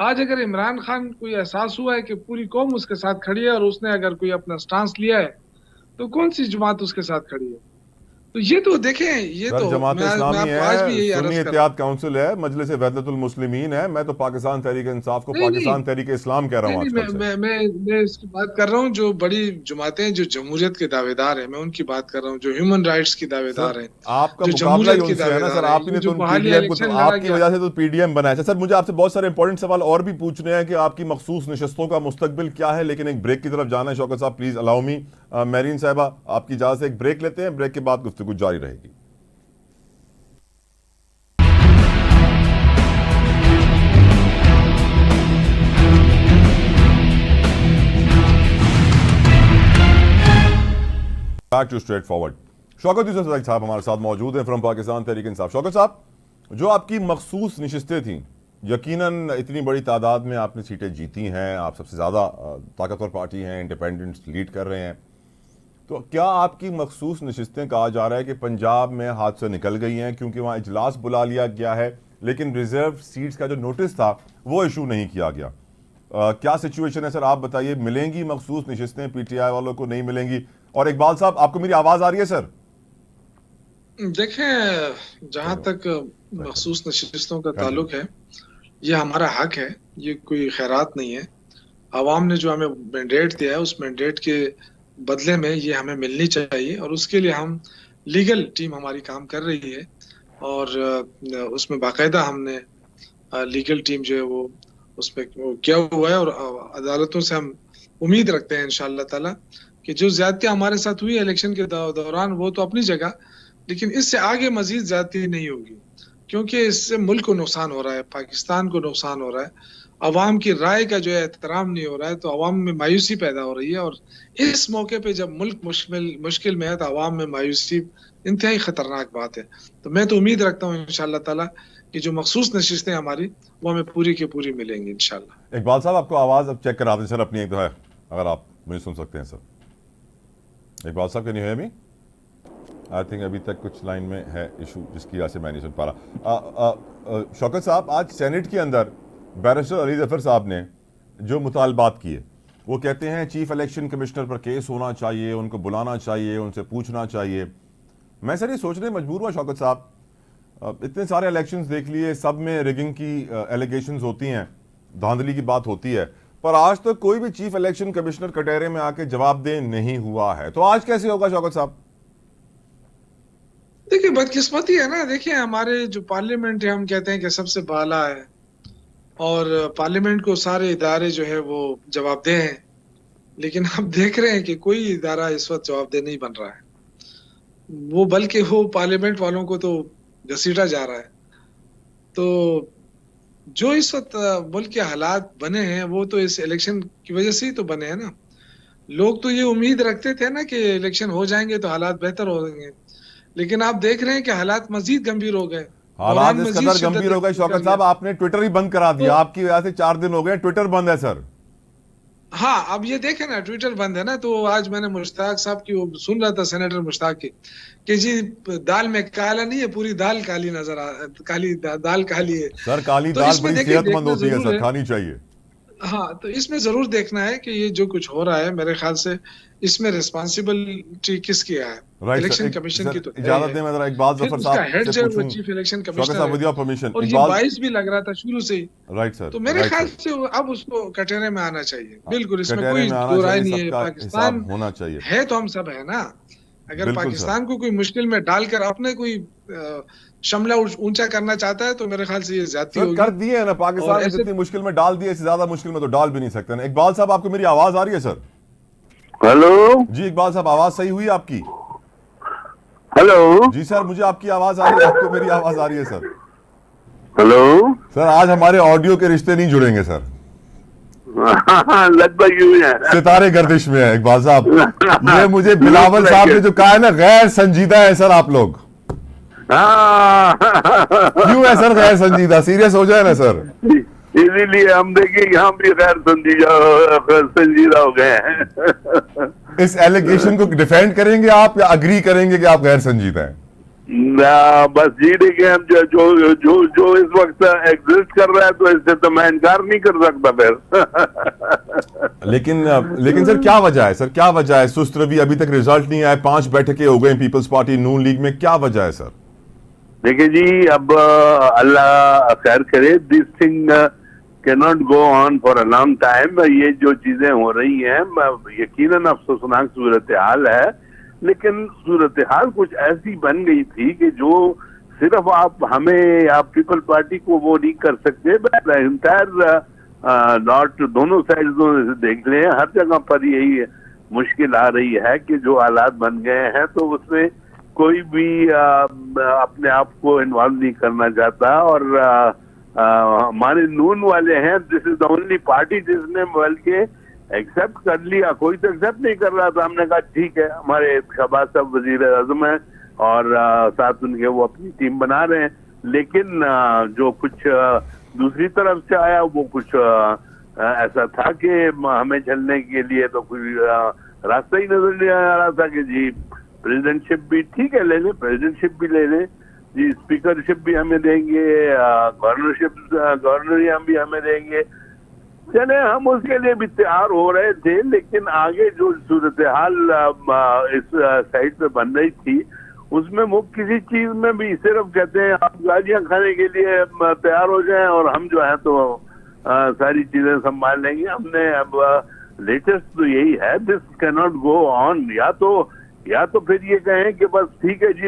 Speaker 3: आज अगर इमरान खान कोई एहसास हुआ है कि पूरी कौम उसके साथ खड़ी है, और उसने अगर कोई अपना स्टांस लिया है, तो कौन सी जमात उसके साथ खड़ी है? तो ये तो देखें, ये तो
Speaker 1: जमात इस्लामी
Speaker 3: मैं आज भी यही
Speaker 1: है,
Speaker 3: अर्ज
Speaker 1: सुन्नी
Speaker 3: कर रहा
Speaker 1: इत्तेहाद काउंसिल है, मजलिस वहदतुल मुस्लिमीन है। मैं तो पाकिस्तान तहरीक इंसाफ को पाकिस्तान तहरीक इस्लाम कह रहा हूँ आजकल से।
Speaker 3: मैं इसकी बात कर रहा हूँ जो बड़ी जमातें जो जमहूरियत के दावेदार हैं, मैं उनकी बात कर रहा हूँ, जो ह्यूमन राइट्स की दावेदार हैं,
Speaker 1: आपका
Speaker 3: जो
Speaker 1: मुकाबला ही
Speaker 3: जमहूरियत की
Speaker 1: उनसे है ना सर।
Speaker 3: दावेदार हैं,
Speaker 1: आपने
Speaker 3: जो
Speaker 1: तो
Speaker 3: बहाली
Speaker 1: पीडीएम को,
Speaker 3: इलेक्शन
Speaker 1: तो
Speaker 3: लड़ा
Speaker 1: आपकी
Speaker 3: गया।
Speaker 1: वजह से तो पीडीएम बना है। सर मुझे आपसे बहुत सारे इंपॉर्टेंट सवाल और भी पूछने हैं कि आपकी मखसूस नशस्तों का मुस्तकबिल क्या है, लेकिन एक ब्रेक की तरफ जाना है। शौकत साहब प्लीज अलाउ मी, मेरीन साहिबा आपकी इजाजत से एक ब्रेक लेते हैं, ब्रेक के बाद गुफ्तगू जारी रहेगी। Back to straight forward. Shaukat Yusuf सदाक साहब हमारे साथ मौजूद हैं फ्रॉम पाकिस्तान तहरीक इंसाफ। शौकत साहब, जो आपकी मखसूस नशिस्तें थीं, यकीनन इतनी बड़ी तादाद में आपने सीटें जीती हैं, आप सबसे ज़्यादा ताकतवर पार्टी हैं, इंडिपेंडेंट्स लीड कर रहे हैं। तो क्या आपकी मखसूस नशिस्तें, कहा जा रहा है कि पंजाब में हाथ से निकल गई हैं क्योंकि वहाँ इजलास बुला लिया गया है, लेकिन रिजर्व सीट्स का जो नोटिस था वो इशू नहीं किया गया। क्या सिचुएशन है सर, आप बताइए। मिलेंगी मखसूस नशिस्तें पीटीआई वालों को, नहीं मिलेंगी? और इकबाल साहब, आपको मेरी आवाज़ आ रही है सर?
Speaker 3: देखें, जहां तक मखसूस नशिस्तों का ताल्लुक है, ये हमारा हक है, ये कोई खैरात नहीं है। आवाम ने जो हमें मैंडेट दिया है, उस मैंडेट के बदले में ये हमें मिलनी चाहिए, और उसके लिए हम लीगल टीम हमारी काम कर रही है, और उसमें बाकायदा हमने लीगल टीम जो है वो उसमें वो किया हुआ है, और अदालतों से हम उम्मीद रखते हैं इंशाअल्लाह ताला कि जो ज्यादती हमारे साथ हुई इलेक्शन के दौरान वो तो अपनी जगह, लेकिन इससे आगे मजीद ज्यादती नहीं होगी, क्योंकि इससे मुल्क को नुकसान हो रहा है, पाकिस्तान को नुकसान हो रहा है, अवाम की राय का जो है एहतराम नहीं हो रहा है, तो अवाम में मायूसी पैदा हो रही है। और इस मौके पे जब मुल्क मुश्किल में है तो अवाम में मायूसी इंतहाई खतरनाक बात है। तो मैं तो उम्मीद रखता हूँ इंशाअल्लाह ताला कि जो मखसूस नशिस्तें हमारी वो हमें पूरी की पूरी मिलेंगी इंशाअल्लाह।
Speaker 1: इकबाल साहब, आपको आवाज़ अब चेक करा दें सर अपनी एक दफ़ा, अगर आप मुझे सुन सकते हैं सर। इकबाल साहब, can you hear me? I think अभी तक कुछ लाइन में है इशू, जिसकी वजह से मैं नहीं सुन पा रहा। शौकत साहब, आज सेनेट के अंदर बैरिस्टर अली जफर साहब ने जो मुतालबात किए, वो कहते हैं चीफ इलेक्शन कमिश्नर पर केस होना चाहिए, उनको बुलाना चाहिए, उनसे पूछना चाहिए। मैं सर ये सोचने मजबूर हुआ शौकत साहब, इतने सारे इलेक्शंस देख लिए, सब में रिगिंग की एलिगेशंस होती हैं, धांधली की बात होती है, पर आज तक कोई भी चीफ इलेक्शन कमिश्नर कटहरे में आके जवाबदेह नहीं हुआ है। तो आज कैसे होगा शौकत साहब?
Speaker 3: देखिए, बदकिस्मती है ना। देखिए, हमारे जो पार्लियामेंट है, हम कहते हैं कि सबसे बाला है, और पार्लियामेंट को सारे इदारे जो है वो जवाबदेह हैं, लेकिन हम देख रहे हैं कि कोई इदारा इस वक्त जवाबदेह नहीं बन रहा है, वो बल्कि वो पार्लियामेंट वालों को तो घसीटा जा रहा है। तो जो इस वक्त मुल्क के हालात बने हैं वो तो इस इलेक्शन की वजह से ही तो बने हैं ना। लोग तो ये उम्मीद रखते थे ना कि इलेक्शन हो जाएंगे तो हालात बेहतर हो जाएंगे, लेकिन आप देख रहे हैं कि हालात मजीद गंभीर हो गए।
Speaker 1: हालात इस कदर गंभीर हो गए शौकत साहब, आपने ट्विटर ही बंद करा दिया। आपकी वजह से 4 दिन हो गए ट्विटर बंद है सर।
Speaker 3: हाँ, अब ये देखें ना, ट्विटर बंद है ना। तो आज मैंने मुश्ताक साहब की वो सुन रहा था, सेनेटर मुश्ताक की, कि जी दाल में काला नहीं है, पूरी दाल काली नजर काली दाल काली है
Speaker 1: सर। काली
Speaker 3: तो
Speaker 1: दाल बड़ी सेहतमंद होती है सर, खानी चाहिए।
Speaker 3: हाँ, तो इसमें जरूर देखना है कि ये जो कुछ हो रहा है, मेरे ख्याल से इसमें रिस्पांसिबिलिटी किसकी है? इलेक्शन कमीशन की। तो
Speaker 1: इजाजत दें, मैं जरा इकबाल जफर साहब से पूछूं,
Speaker 3: चीफ इलेक्शन
Speaker 1: शौकत साहब विद योर परमिशन।
Speaker 3: और ये बाइस भी लग रहा था शुरू से ही।
Speaker 1: Right sir.
Speaker 3: तो मेरे ख्याल से अब उसको कटहरे में आना चाहिए, बिल्कुल, इसमें कोई दो राय नहीं है। पाकिस्तान
Speaker 1: होना चाहिए
Speaker 3: है तो हम सब है ना। अगर पाकिस्तान को कोई मुश्किल में डालकर अपने कोई शमला ऊंचा करना चाहता है तो मेरे ख्याल से ये ज्यादती होगी।
Speaker 1: कर दिए है ना, पाकिस्तान में जितनी मुश्किल में डाल दिए, इससे ज्यादा मुश्किल में तो डाल भी नहीं सकते ना। इकबाल साहब, आपको मेरी आवाज आ रही है सर?
Speaker 4: हेलो
Speaker 1: जी इकबाल साहब, आवाज सही हुई आपकी?
Speaker 4: हेलो
Speaker 1: जी सर, मुझे आपकी आवाज आ रही है, आपको मेरी आवाज आ रही है सर?
Speaker 4: हेलो
Speaker 1: सर, आज हमारे ऑडियो के रिश्ते नहीं जुड़ेंगे सर,
Speaker 4: लगभग यूं है,
Speaker 1: सितारे गर्दिश में है। इकबाल साहब, ये मुझे बिलावल साहब ने जो कहा है ना, गैर संजीदा है सर आप लोग। क्यों है सर गैर संजीदा? सीरियस हो जाए ना सर।
Speaker 4: इसीलिए हम देखिए कि हम भी गैर संजीदा हो गए हैं।
Speaker 1: इस एलिगेशन को डिफेंड करेंगे आप या अग्री करेंगे कि आप गैर संजीदा हैं?
Speaker 4: ना, बस जी देखिए, हम जो इस वक्त एग्जिस्ट कर रहा है तो इससे तो मैं इनकार नहीं कर सकता फिर।
Speaker 1: लेकिन सर क्या वजह है? सर क्या वजह है? सुस्त रवि, अभी तक रिजल्ट नहीं आए, 5 बैठकें हो गई पीपल्स पार्टी नून लीग में, क्या वजह है सर?
Speaker 4: देखिए जी, अब अल्लाह खैर करे, this thing can not go on for a long time. ये जो चीजें हो रही हैं, यकीनन अफसोसनाक सूरत हाल है, लेकिन सूरत हाल कुछ ऐसी बन गई थी कि जो सिर्फ आप हमें, आप पीपल पार्टी को वो नहीं कर सकते, एंटायर नॉट, दोनों साइड देख लें, हर जगह पर यही मुश्किल आ रही है कि जो हालात बन गए हैं तो उसमें कोई भी अपने आप को इन्वॉल्व नहीं करना चाहता। और हमारे नून वाले हैं, this is the only party जिसने बल्कि एक्सेप्ट कर लिया। कोई तो एक्सेप्ट नहीं कर रहा था। हमने कहा ठीक है, हमारे शहबाज साहब वजीर आजम है और साथ उनके वो अपनी टीम बना रहे हैं, लेकिन जो कुछ दूसरी तरफ से आया वो कुछ ऐसा था कि हमें झेलने के लिए तो कोई रास्ता ही नजर नहीं आ रहा था कि जी प्रेसिडेंटशिप भी ठीक है ले लें, प्रेसिडेंटशिप भी ले लें जी, स्पीकरशिप भी हमें देंगे, गवर्नर भी हमें देंगे। चले हम उसके लिए भी तैयार हो रहे थे, लेकिन आगे जो सूरत हाल इस साइड पे बन रही थी उसमें वो किसी चीज में भी सिर्फ कहते हैं आप गालियां खाने के लिए तैयार हो जाएं और हम जो है तो सारी चीजें संभाल लेंगे। हमने अब लेटेस्ट तो यही है, this can not go on. या तो फिर ये कहें कि बस ठीक है जी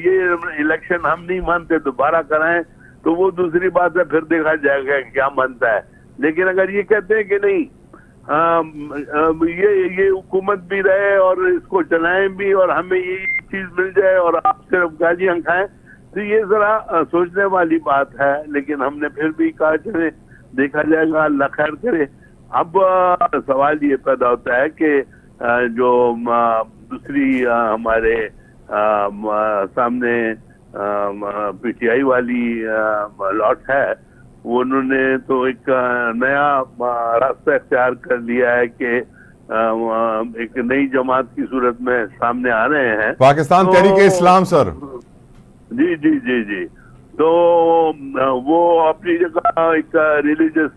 Speaker 4: ये इलेक्शन हम नहीं मानते, दोबारा कराएं, तो वो दूसरी बात है, फिर देखा जाएगा क्या मानता है। लेकिन अगर ये कहते हैं कि नहीं ये हुकूमत भी रहे और इसको चलाएं भी और हमें ये चीज मिल जाए और आप सिर्फ गालियां खाएं, तो ये जरा सोचने वाली बात है। लेकिन हमने फिर भी कहा चले देखा जाएगा, अल्लाह खैर करे। अब सवाल ये पैदा होता है कि जो दूसरी हमारे सामने पीटीआई वाली लॉट है, वो उन्होंने तो एक नया रास्ता इख्तियार कर लिया है कि एक नई जमात की सूरत में सामने आ रहे हैं,
Speaker 1: पाकिस्तान तहरीक इस्लाम सर।
Speaker 4: जी जी जी जी। तो वो अपनी जगह एक रिलीजियस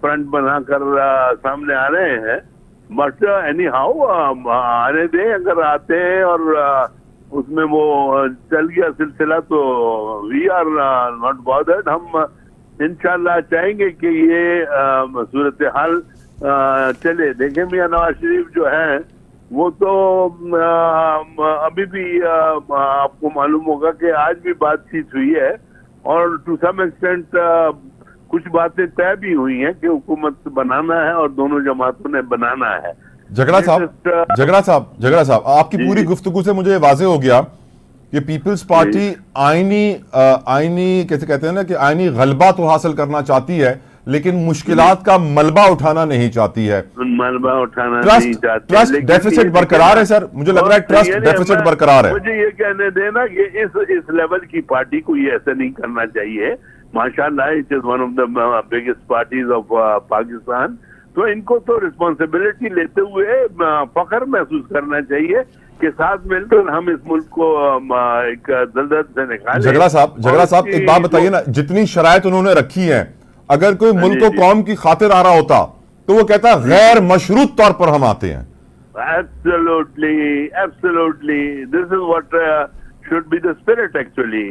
Speaker 4: फ्रंट बनाकर सामने आ रहे हैं। बट एनी हाउ आने दें, अगर आते हैं और उसमें वो चल गया सिलसिला तो वी आर नॉट बॉदर्ड। हम इंशाल्लाह चाहेंगे कि ये सूरत हाल चले। देखें मियां नवाज शरीफ जो है वो तो अभी भी आपको मालूम होगा कि आज भी बातचीत हुई है और टू सम एक्सटेंट कुछ बातें तय भी हुई हैं कि हुकूमत बनाना है और दोनों जमातों ने बनाना है।
Speaker 1: झगड़ा साहब आपकी पूरी गुफ्तगू से मुझे वाजे हो गया कि पीपल्स पार्टी आईनी कैसे कहते हैं ना कि आईनी गलबा तो हासिल करना चाहती है, लेकिन मुश्किलात का मलबा उठाना नहीं चाहती है।
Speaker 4: मलबा उठाना नहीं चाहती।
Speaker 1: ट्रस्ट डेफिसिट बरकरार है सर, मुझे लग रहा है ट्रस्ट डेफिसिट बरकरार है।
Speaker 4: मुझे ये कहने देना कि इस लेवल की पार्टी को ये ऐसा नहीं करना चाहिए। माशाल्लाह it is one of the biggest parties of Pakistan. तो इनको तो रिस्पॉन्सिबिलिटी लेते हुए फख्र महसूस करना चाहिए कि साथ मिलकर हम इस मुल्क को एक दलदल से निकालें।
Speaker 1: झगड़ा साहब एक बात बताइए ना, जितनी शराइत उन्होंने रखी है, अगर कोई मुल्क को कौम की खातिर आ रहा होता तो वो कहता है गैर मशरूत तौर पर हम आते हैं।
Speaker 4: Absolutely this is what should be the spirit actually.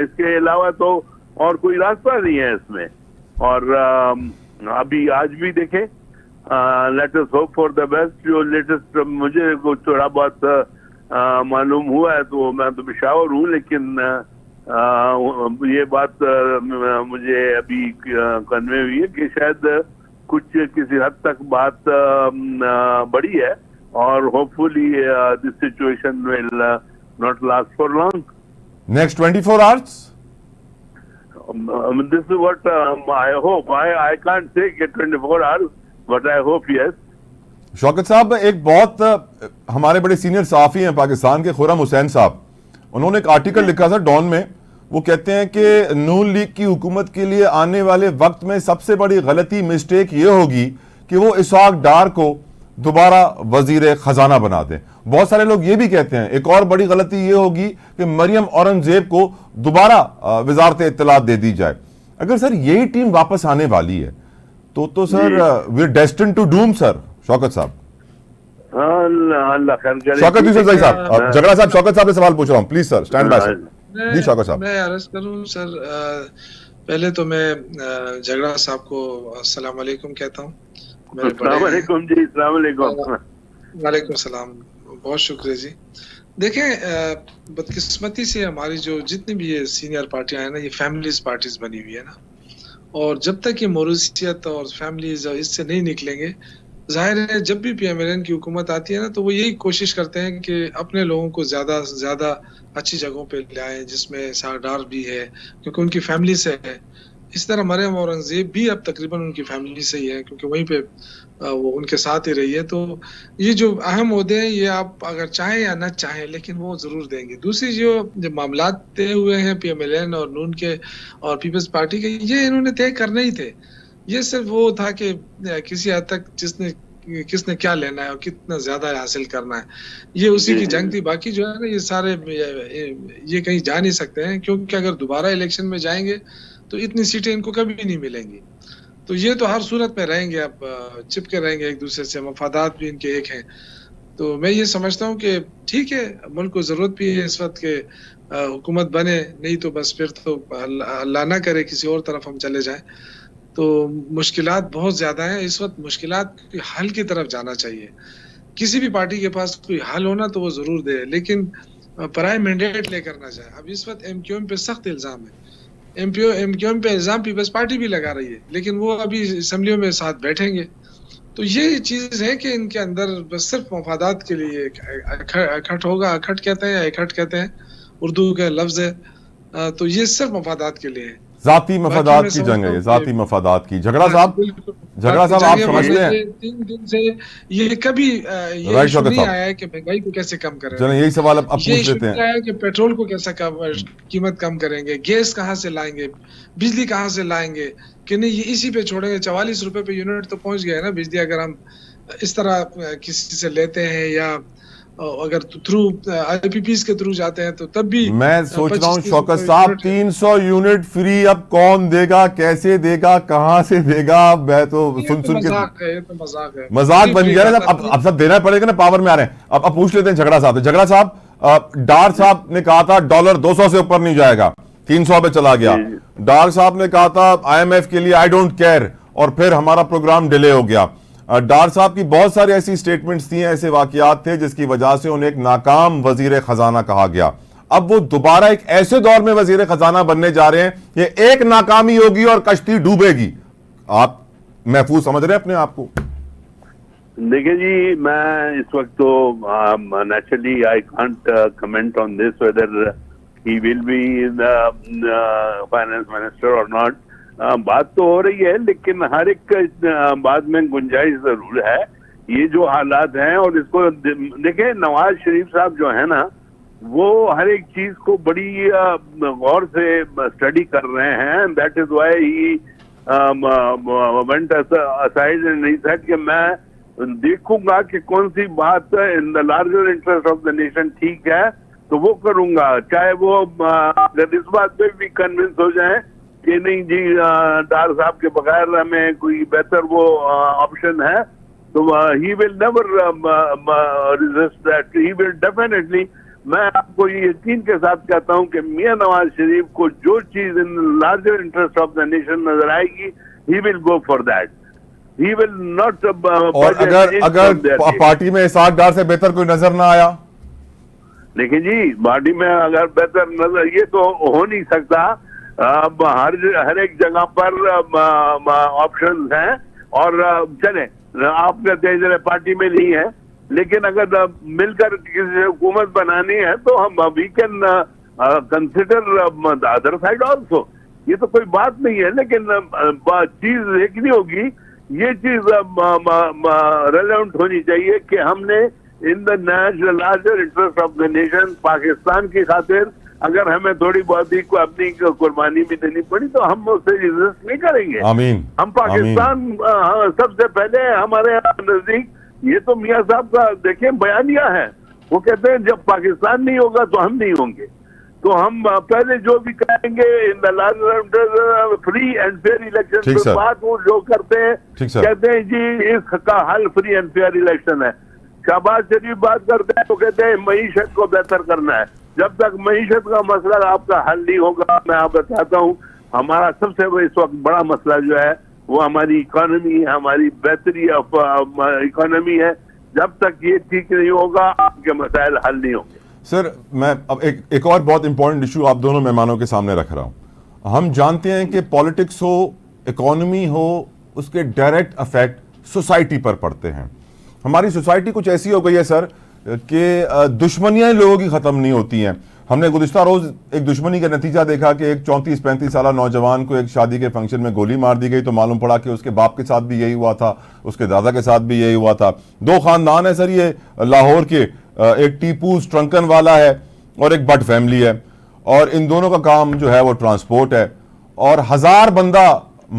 Speaker 4: इसके अलावा तो और कोई रास्ता नहीं है इसमें। और अभी आज भी देखें, let us hope for the best. जो लेटेस्ट मुझे थोड़ा बहुत मालूम हुआ है, तो मैं तो पेशावर हूँ, लेकिन ये बात मुझे अभी कन्वे हुई है कि शायद कुछ किसी हद तक बात बड़ी है और hopefully this situation will not last for long.
Speaker 1: Next 24 hours
Speaker 4: this is what I hope. I can't say get 24 hours, but I hope yes.
Speaker 1: Shaukat साहब, एक बहुत हमारे बड़े सीनियर सहाफ़ी हैं पाकिस्तान के, खुर्रम हुसैन साहब, उन्होंने एक आर्टिकल लिखा था डॉन में। वो कहते हैं कि नून लीग की हुकूमत के लिए आने वाले वक्त में सबसे बड़ी गलती मिस्टेक ये होगी कि वो इसहाक डार को दोबारा वजीर खजाना बना दें। बहुत सारे लोग ये भी कहते हैं एक और बड़ी गलती ये होगी कि मरियम औरंगजेब को दोबारा वजारत इत्तलात दे दी जाए। अगर सर यही टीम वापस आने वाली है तो sir we are destined to doom sir. Shaukat साहब, शौकत यूसुफ भाई साहब, झगड़ा साहब, शौकत साहब से सवाल पूछ रहा हूँ, please sir stand by sir. जी शौकत साहब,
Speaker 3: मैं अर्ज करूं सर, पहले तो मैं झगड़ा साहब को अस्सलाम वालेकुम कहता हूँ।
Speaker 4: वालेकुम जी, अस्सलाम वालेकुम।
Speaker 3: वालेकुम सलाम, बहुत शुक्रिया जी। देखें, बदकिस्मती से हमारी जो जितनी भी ये सीनियर पार्टियां हैं ना, ये फैमिलीज पार्टीज बनी हुई है ना, और जब तक ये मोरूसियत और फैमिलीज इससे नहीं निकलेंगे, जाहिर है जब भी पीएमएलएन की हुकूमत आती है ना, तो वो यही कोशिश करते हैं कि अपने लोगों को ज्यादा से ज्यादा अच्छी जगहों पे ले आए जिसमें सागडार भी है, क्योंकि उनकी फैमिली से है। इस तरह मरियम औरंगजेब भी अब तकरीबन उनकी फैमिली से ही है, क्योंकि वहीं पे वो उनके साथ ही रही है। तो ये जो अहम ओहदे हैं, ये आप अगर चाहें या ना चाहें, लेकिन वो जरूर देंगे। दूसरी जो मामला तय हुए हैं पीएमएलएन और नून के और पीपल्स पार्टी के, ये इन्होंने तय करने ही थे। ये सिर्फ वो था कि किसी हद तक जिसने किसने क्या लेना है और कितना ज्यादा हासिल करना है, ये उसी की जंग थी। बाकी जो है ना ये सारे ये कहीं जा नहीं सकते हैं, क्योंकि अगर दोबारा इलेक्शन में जाएंगे तो इतनी सीटें इनको कभी नहीं मिलेंगी। तो ये तो हर सूरत में रहेंगे, अब चिपके रहेंगे एक दूसरे से, मफादात भी इनके एक हैं। तो मैं ये समझता हूँ कि ठीक है, मुल्क को जरूरत भी है इस वक्त के हुकूमत बने, नहीं तो बस फिर तो अल्लाह ना करे किसी और तरफ हम चले जाएं। तो मुश्किलात बहुत ज्यादा हैं इस वक्त, मुश्किलात के हल की तरफ जाना चाहिए। किसी भी पार्टी के पास कोई हल होना तो वो जरूर दे, लेकिन पराए मैंडेट लेकर ना जाए। अब इस वक्त एमक्यूएम पे सख्त इल्जाम है, एमक्यूएम पे इल्जाम पीपल्स पार्टी भी लगा रही है, लेकिन वो अभी असेंबलियों में साथ बैठेंगे। तो ये चीज है कि इनके अंदर बस सिर्फ मफादात के लिए अखट होगा, अखट कहते हैं या इकट्ठ कहते हैं, उर्दू का लफ्ज है। तो ये सिर्फ मफादात के लिए है,
Speaker 1: जाती मफादात की जंग है, जाती मफादात की। झगड़ा साहब आप समझते हैं
Speaker 3: 3 दिन से ये कभी ये इशू नहीं आया है कि महंगाई को कैसे कम करें।
Speaker 1: चलें यही सवाल अब पूछ लेते हैं।
Speaker 3: आया कि पेट्रोल को कैसे कीमत कम करेंगे, गैस कहाँ से लाएंगे, बिजली कहाँ से लाएंगे, कि नहीं ये इसी पे छोड़ेंगे। 44 रुपए पे यूनिट तो पहुंच गया है ना बिजली, अगर हम इस तरह किसी से लेते हैं या अगर थ्रू आईपीपीस के थ्रू जाते हैं तो तब भी।
Speaker 1: मैं सोच रहा हूँ शौकत साहब 300 यूनिट फ्री अब कौन देगा, कैसे देगा, कहां से देगा? मैं तो सुन के मजाक बन गया ना। अब सब देना पड़ेगा ना, पावर में आ रहे हैं। अब पूछ लेते हैं झगड़ा साहब। झगड़ा साहब, डार साहब ने कहा था डॉलर 200 से ऊपर नहीं जाएगा, 300 पे चला गया। डार साहब ने कहा था IMF के लिए आई डोंट केयर, और फिर हमारा प्रोग्राम डिले हो गया। डार साहब की बहुत सारी ऐसी स्टेटमेंट्स थी, ऐसे वाकयात थे जिसकी वजह से उन्हें एक नाकाम वजीर खजाना कहा गया। अब वो दोबारा एक ऐसे दौर में वजीर खजाना बनने जा रहे हैं कि एक नाकामी होगी और कश्ती डूबेगी। आप महफूज समझ रहे हैं अपने आप को?
Speaker 4: देखिए जी, मैं इस वक्त तो naturally I can't comment on this weather he will be finance minister और नॉट। बात तो हो रही है, लेकिन हर एक बात में गुंजाइश जरूर है। ये जो हालात हैं, और इसको देखें, नवाज शरीफ साहब जो है ना, वो हर एक चीज को बड़ी गौर से स्टडी कर रहे हैं। That is why he went aside and he said कि मैं देखूंगा कि कौन सी बात in the larger interest of the nation ठीक है तो वो करूंगा, चाहे वो अगर इस बात पे भी कन्विंस हो जाए कि नहीं जी डार साहब के बगैर हमें कोई बेहतर वो ऑप्शन है, तो he will never resist that, he will definitely. मैं आपको ये यकीन के साथ कहता हूं कि मियां नवाज शरीफ को जो चीज in larger interest of the nation नजर आएगी, he will go for that, he will not.
Speaker 1: और अगर पार्टी में इसाक डार से बेहतर कोई नजर ना आया,
Speaker 4: देखिए जी, पार्टी में अगर बेहतर नजर, ये तो हो नहीं सकता। हर एक जगह पर ऑप्शंस हैं, और चले आप कहते हैं पार्टी में नहीं है, लेकिन अगर मिलकर किसी हुकूमत बनानी है तो हम we can consider other side also. ये तो कोई बात नहीं है, लेकिन चीज देखनी होगी, ये चीज रेलेवेंट होनी चाहिए कि हमने in the larger interest of the nation, Pakistan की खातिर अगर हमें थोड़ी बहुत ही अपनी कुर्बानी भी देनी पड़ी तो हम उससे रेजिस्ट नहीं करेंगे।
Speaker 1: आमीन।
Speaker 4: हम पाकिस्तान सबसे पहले हमारे नजदीक, ये तो मियां साहब का देखिए बयानिया है, वो कहते हैं जब पाकिस्तान नहीं होगा तो हम नहीं होंगे, तो हम पहले जो भी करेंगे in the larger free and fair election के बाद वो जो करते हैं, कहते हैं जी इसका हल फ्री एंड फेयर इलेक्शन है। शहबाज शरीफ बात करते हैं तो कहते हैं मईशत को बेहतर करना है। जब तक मईशत का मसला आपका हल नहीं होगा, मैं आप बताता हूँ, हमारा सबसे इस वक्त बड़ा मसला जो है वो हमारी इकोनॉमी है, हमारी बेहतरी ऑफ इकोनॉमी है। जब तक ये ठीक नहीं होगा आपके मसाइल हल नहीं होंगे।
Speaker 1: सर, मैं अब एक और बहुत इंपॉर्टेंट इशू आप दोनों मेहमानों के सामने रख रहा हूँ। हम जानते हैं कि पॉलिटिक्स हो, इकोनॉमी हो, उसके डायरेक्ट इफेक्ट सोसाइटी पर पड़ते हैं। हमारी सोसाइटी कुछ ऐसी हो गई है सर कि दुश्मनियां लोगों की ख़त्म नहीं होती हैं। हमने गुज़िश्ता रोज़ एक दुश्मनी का नतीजा देखा कि एक 34-35 साल नौजवान को एक शादी के फंक्शन में गोली मार दी गई, तो मालूम पड़ा कि उसके बाप के साथ भी यही हुआ था, उसके दादा के साथ भी यही हुआ था। 2 ख़ानदान है सर ये लाहौर के, एक टीपू स्ट्रंकन वाला है और एक भट्ट फैमिली है, और इन दोनों का काम जो है वो ट्रांसपोर्ट है, और 1000 बंदा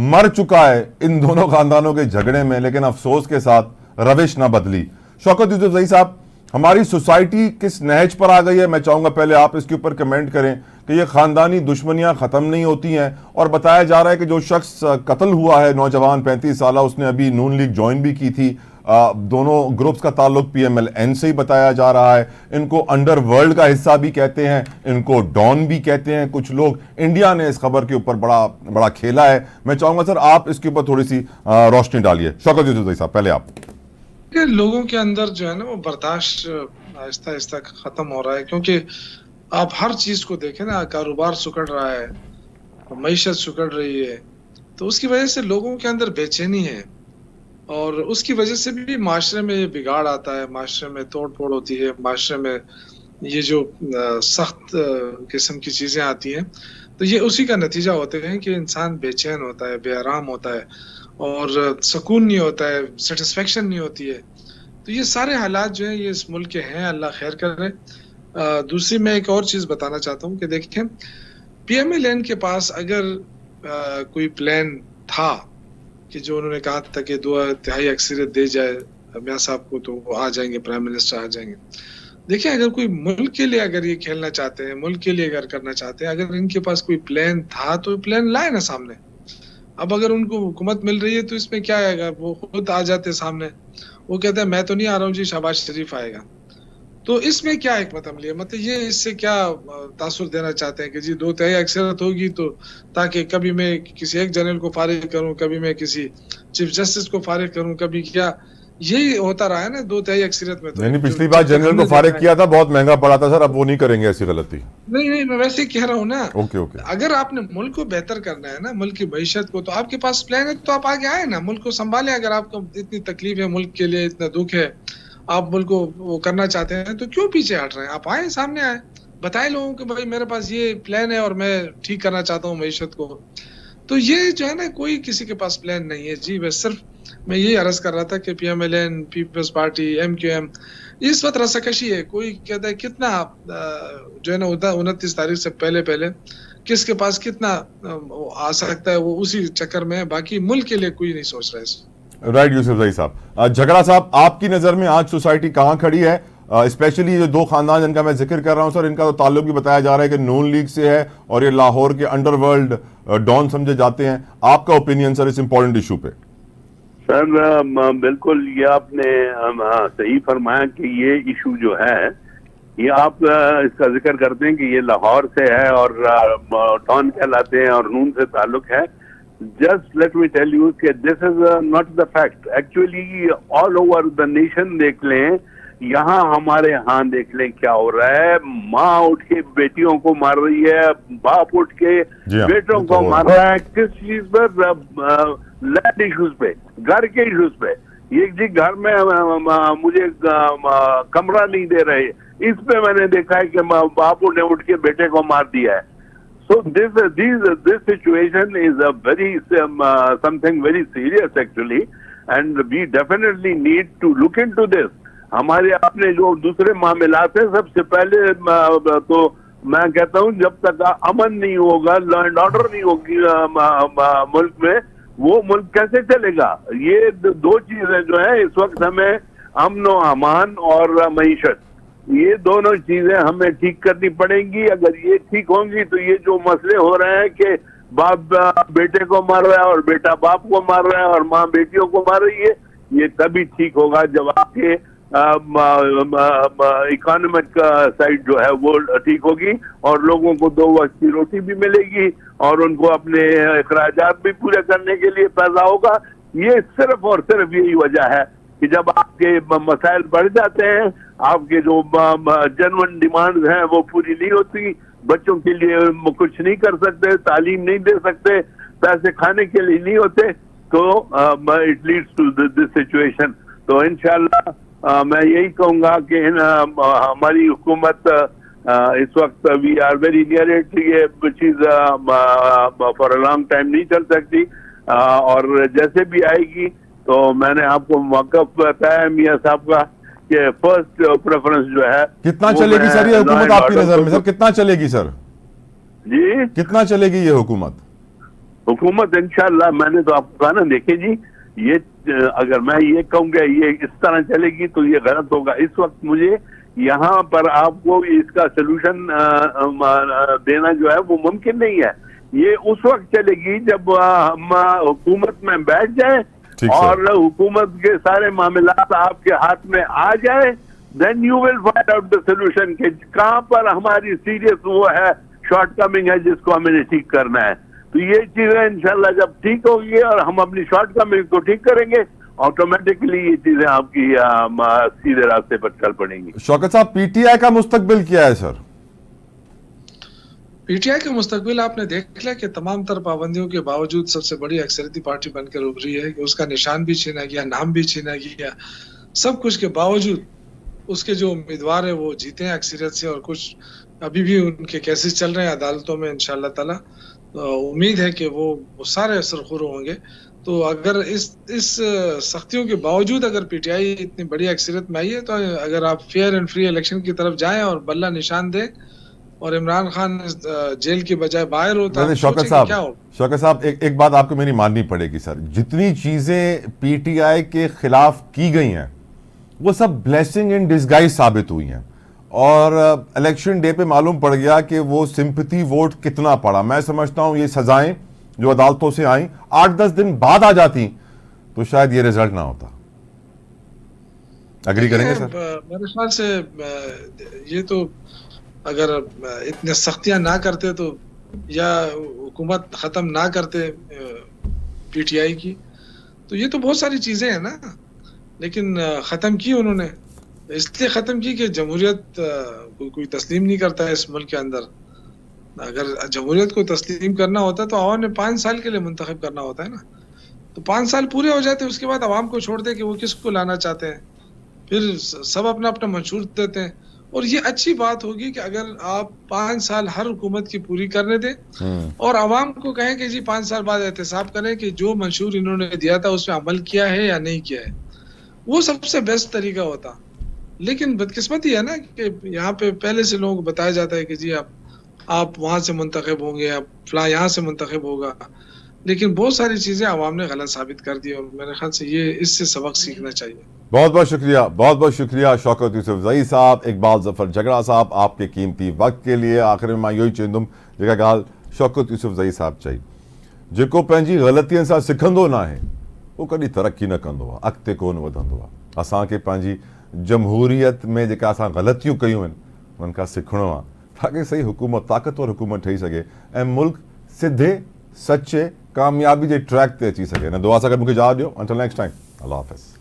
Speaker 1: मर चुका है इन दोनों ख़ानदानों के झगड़े में। लेकिन अफसोस के साथ रविश ना बदली। शौकत यूसुफजई साहब, हमारी सोसाइटी किस नहज पर आ गई है? मैं चाहूंगा पहले आप इसके ऊपर कमेंट करें कि ये खानदानी दुश्मनियां खत्म नहीं होती हैं, और बताया जा रहा है कि जो शख्स कत्ल हुआ है नौजवान 35 साल, उसने अभी नून लीग ज्वाइन भी की थी। दोनों ग्रुप्स का ताल्लुक PMLN से ही बताया जा रहा है। इनको अंडरवर्ल्ड का हिस्सा भी कहते हैं, इनको डॉन भी कहते हैं कुछ लोग। इंडिया ने इस खबर के ऊपर बड़ा खेला है। मैं चाहूंगा सर आप इसके ऊपर थोड़ी सी रोशनी डालिए। शौकत यूसुफजई साहब, पहले आप।
Speaker 3: लोगों के अंदर जो है ना वो बर्दाश्त आहिस्ता आहिस्ता खत्म हो रहा है, क्योंकि आप हर चीज को देखें ना, कारोबार सुकड़ रहा है, मईशत सुकड़ रही है, तो उसकी वजह से लोगों के अंदर बेचैनी है, और उसकी वजह से भी माशरे में ये बिगाड़ आता है, माशरे में तोड़ फोड़ होती है, माशरे में ये जो सख्त किस्म की चीजें आती हैं, तो ये उसी का नतीजा होते हैं कि इंसान बेचैन होता है, बेआराम होता है, और सुकून नहीं होता है, सेटिस्फेक्शन नहीं होती है। तो ये सारे हालात जो हैं ये इस मुल्क के हैं, अल्लाह खैर करे। दूसरी मैं एक और चीज बताना चाहता हूँ कि देखें, PMLN के पास अगर कोई प्लान था कि जो उन्होंने कहा था कि 2/3 अक्सरियत दे जाए मियां साहब को तो वो आ जाएंगे, प्राइम मिनिस्टर आ जाएंगे। देखिए, अगर कोई मुल्क के लिए अगर ये खेलना चाहते हैं, मुल्क के लिए अगर करना चाहते हैं, अगर इनके पास कोई प्लान था तो प्लान लाए ना सामने। अब अगर उनको हुकूमत मिल रही है तो इसमें क्या आएगा, वो खुद आ जाते सामने, वो कहते हैं मैं तो नहीं आ रहा हूँ जी, शहबाज शरीफ आएगा। तो इसमें क्या हिकमत अमली है? मतलब ये इससे क्या तासुर देना चाहते हैं कि जी 2/3 अक्सरियत होगी तो ताकि कभी मैं किसी एक जनरल को फारिग करूं, कभी मैं किसी चीफ जस्टिस को फारिग करूं, कभी क्या, यही होता रहा है ना 2/3 अक्सरियत में। तो
Speaker 1: नहीं, पिछली बार जनरल को फारिग किया था, बहुत महंगा पड़ा था सर, अब वो नहीं करेंगे ऐसी गलती।
Speaker 3: नहीं, मैं वैसे ही कह रहा हूँ ना।
Speaker 1: ओके।
Speaker 3: अगर आपने मुल्क को बेहतर करना है ना, मुल्क की मईशत को, तो आपके पास प्लान है तो आप आगे आए ना, मुल्क को संभालें। अगर आपको इतनी तकलीफ है, मुल्क के लिए इतना दुख है, आप मुल्क को वो करना चाहते हैं, तो क्यों पीछे हट रहे हैं? आप आए, सामने आए, बताए लोगों को भाई मेरे पास ये प्लान है और मैं ठीक करना चाहता हूँ मईशत को। तो ये जो है ना, कोई किसी के पास प्लान नहीं है जी। बस सिर्फ मैं यही अर्ज कर रहा था कि PMLN, पीपल्स पार्टी, MQM इस वक्त रसाकशी है। कोई कहता है कितना जो है ना 29 तारीख से पहले किसके पास कितना आ सकता है, वो उसी चक्कर में है। बाकी मुल्क के लिए कोई नहीं सोच रहा है।
Speaker 1: राइट यूसुफजई साहब। झगड़ा साहब, आपकी नजर में आज सोसाइटी कहां खड़ी है? स्पेशली जो दो खानदान जिनका मैं जिक्र कर रहा हूं सर, इनका तो ताल्लुक भी बताया जा रहा है कि नून लीग से है और ये लाहौर के अंडरवर्ल्ड डॉन समझे जाते हैं। आपका ओपिनियन सर इस इंपॉर्टेंट इशू पे?
Speaker 4: सर बिल्कुल ये आपने सही फरमाया कि ये इशू जो है, ये आप इसका जिक्र करते हैं कि ये लाहौर से है और डॉन कहलाते हैं और नून से ताल्लुक है। Just let me tell you कि this is not the fact. Actually all over the nation देख लें, यहाँ हमारे यहाँ देख लें क्या हो रहा है। माँ उठ के बेटियों को मार रही है, बाप उठ के बेटों को मार रहा है। किस चीज पर? लैंड इश्यूज पे, घर के इश्यूज पे। ये जी घर में मुझे कमरा नहीं दे रहे, इस पे मैंने देखा है कि बापू ने उठ के बेटे को मार दिया है। So this situation is a very something very serious actually, and we definitely need to look into this. हमारे अपने जो दूसरे मामलात हैं, सबसे पहले तो मैं कहता हूँ जब तक अमन नहीं होगा, लॉ एंड ऑर्डर नहीं होगी मुल्क में, वो मुल्क कैसे चलेगा? ये दो चीजें जो है इस वक्त हमें, अमन व अमान और मईशत, ये दोनों चीजें हमें ठीक करनी पड़ेंगी। अगर ये ठीक होंगी तो ये जो मसले हो रहे हैं कि बाप बेटे को मार रहा है और बेटा बाप को मार रहा है और माँ बेटियों को मार रही है, ये तभी ठीक होगा जब आपके इकोनॉमिक साइड जो है वो ठीक होगी और लोगों को 2 वक्त की रोटी भी मिलेगी और उनको अपने अखराजात भी पूरे करने के लिए पैसा होगा। ये सिर्फ और सिर्फ यही वजह है कि जब आपके मसाइल बढ़ जाते हैं, आपके जो जेन्युइन डिमांड्स हैं वो पूरी नहीं होती, बच्चों के लिए कुछ नहीं कर सकते, तालीम नहीं दे सकते, पैसे खाने के लिए नहीं होते, तो it leads to this situation. तो इंशाल्लाह मैं यही कहूँगा कि हमारी हुकूमत इस वक्त we are very near it, ये चीज फॉर अ लॉन्ग टाइम नहीं चल सकती और जैसे भी आएगी तो मैंने आपको मौका बताया मियां साहब का कि फर्स्ट प्रेफरेंस जो है। कितना
Speaker 1: चलेगी सर ये हुकूमत आपकी नजर में? सर कितना चलेगी सर
Speaker 4: जी? कितना
Speaker 1: चलेगी ये हुकूमत?
Speaker 4: इंशाल्लाह मैंने तो आपको कहा ना, देखिए जी ये अगर मैं ये कहूँगा ये इस तरह चलेगी तो ये गलत होगा। इस वक्त मुझे यहाँ पर आपको इसका सलूशन देना जो है वो मुमकिन नहीं है। ये उस वक्त चलेगी जब हम हुकूमत में बैठ जाए और हुकूमत के सारे मामलात आपके हाथ में आ जाए, then you will find out the solution कि कहाँ पर हमारी सीरियस वो है, शॉर्टकमिंग है जिसको हमें ठीक करना है। तो ये चीजें इंशाल्लाह जब ठीक होगी और हम अपनी शॉर्टकमिंग को ठीक करेंगे, ऑटोमेटिकली ये चीजें आपकी सीधे रास्ते पर चल पड़ेंगी।
Speaker 1: शौकत साहब, पीटीआई का मुस्तकबिल क्या है सर?
Speaker 3: पीटीआई का मुस्तकबिल आपने देख लिया कि तमाम तर पाबंदियों के बावजूद सबसे बड़ी अक्सरियती पार्टी बनकर उभरी है कि उसका निशान भी छीना गया, नाम भी छीना गया, सब कुछ के बावजूद उसके जो उम्मीदवार है वो जीते हैं अक्सरियत से, और कुछ अभी भी उनके केसेस चल रहे हैं अदालतों में। इंशाल्लाह ताला उम्मीद है कि वो सारे सरखुर होंगे। तो अगर इस सख्तियों के बावजूद अगर पीटीआई इतनी बड़ी अक्सरियत में आई है, तो अगर आप फेयर एंड फ्री इलेक्शन की तरफ जाएं और बल्ला निशान दें और इमरान खान जेल की बजाय बाहर होता है,
Speaker 1: शौकत साहब एक बात आपको मेरी माननी पड़ेगी सर, जितनी चीजें पीटीआई के खिलाफ की गई हैं वो सब ब्लेसिंग इन डिस्गाइज साबित हुई हैं, और इलेक्शन डे पे मालूम पड़ गया कि वो सिंपैथी वोट कितना पड़ा। मैं समझता हूं ये सजाएं जो अदालतों से आई 8-10 दिन बाद आ जाती तो शायद ये रिजल्ट ना होता। अग्री करेंगे सर?
Speaker 3: मेरे ख्याल से ये तो अगर इतने सख्तियां ना करते तो, या हुकूमत खत्म ना करते पीटीआई की, तो ये तो बहुत सारी चीजें हैं ना, लेकिन खत्म की उन्होंने, इसलिए खत्म की कि जमहूरियत कोई तस्लीम नहीं करता है इस मुल्क के अंदर। अगर जमहूरियत को तस्लीम करना होता तो आवाम ने 5 साल के लिए मुंतखब करना होता है ना, तो 5 साल पूरे हो जाते, उसके बाद आवाम को छोड़ दे कि वो किसको लाना चाहते हैं, फिर सब अपना अपना मंशूर देते हैं। और ये अच्छी बात होगी कि अगर आप 5 साल हर हुकूमत की पूरी करने दें और आवाम को कहें कि जी 5 साल बाद एहतसाब करें कि जो मंशूर इन्होंने दिया था उसमें अमल किया है या नहीं किया है, वो सबसे बेस्ट तरीका होता। लेकिन बदकिस्मती है ना कि यहाँ पे पहले से लोगों को बताया जाता है कि जी आप वहां से मुंतखब होंगे, आप फला यहाँ से मुंतखब होगा, लेकिन बहुत सारी चीजें आवाम ने गलत साबित कर दी, और मेरे ख्याल से ये इससे सबक सीखना चाहिए।
Speaker 1: बहुत बहुत शुक्रिया शौकत यूसुफजई साहब, इकबाल जफर झगड़ा साहब, आपके कीमती वक्त के लिए। आखिर में मां यो चवंदुमि जेका ॻाल्हि शौकत यूसुफजई साहब चई, जेको पंहिंजी ग़लतियुनि सां सिखंदो न आहे उहो कॾहिं तरक़ी न कंदो आहे, अॻिते कोन वधंदो आहे। असांखे पंहिंजी जमहूरियत में जेका असां ग़लतियूं कयूं आहिनि उन्हनि खां सिखणो आहे ताकि सही हुकूमत, ताक़तवर हुकूमत ठही सघे ऐं मुल्क सिधे सचे कामयाबी जे ट्रैक ते अची सघे। न दुआ सां गॾु मूंखे इजाज़त ॾियो। अंटिल नेक्स्ट टाइम, अल्लाह हाफ़िज़।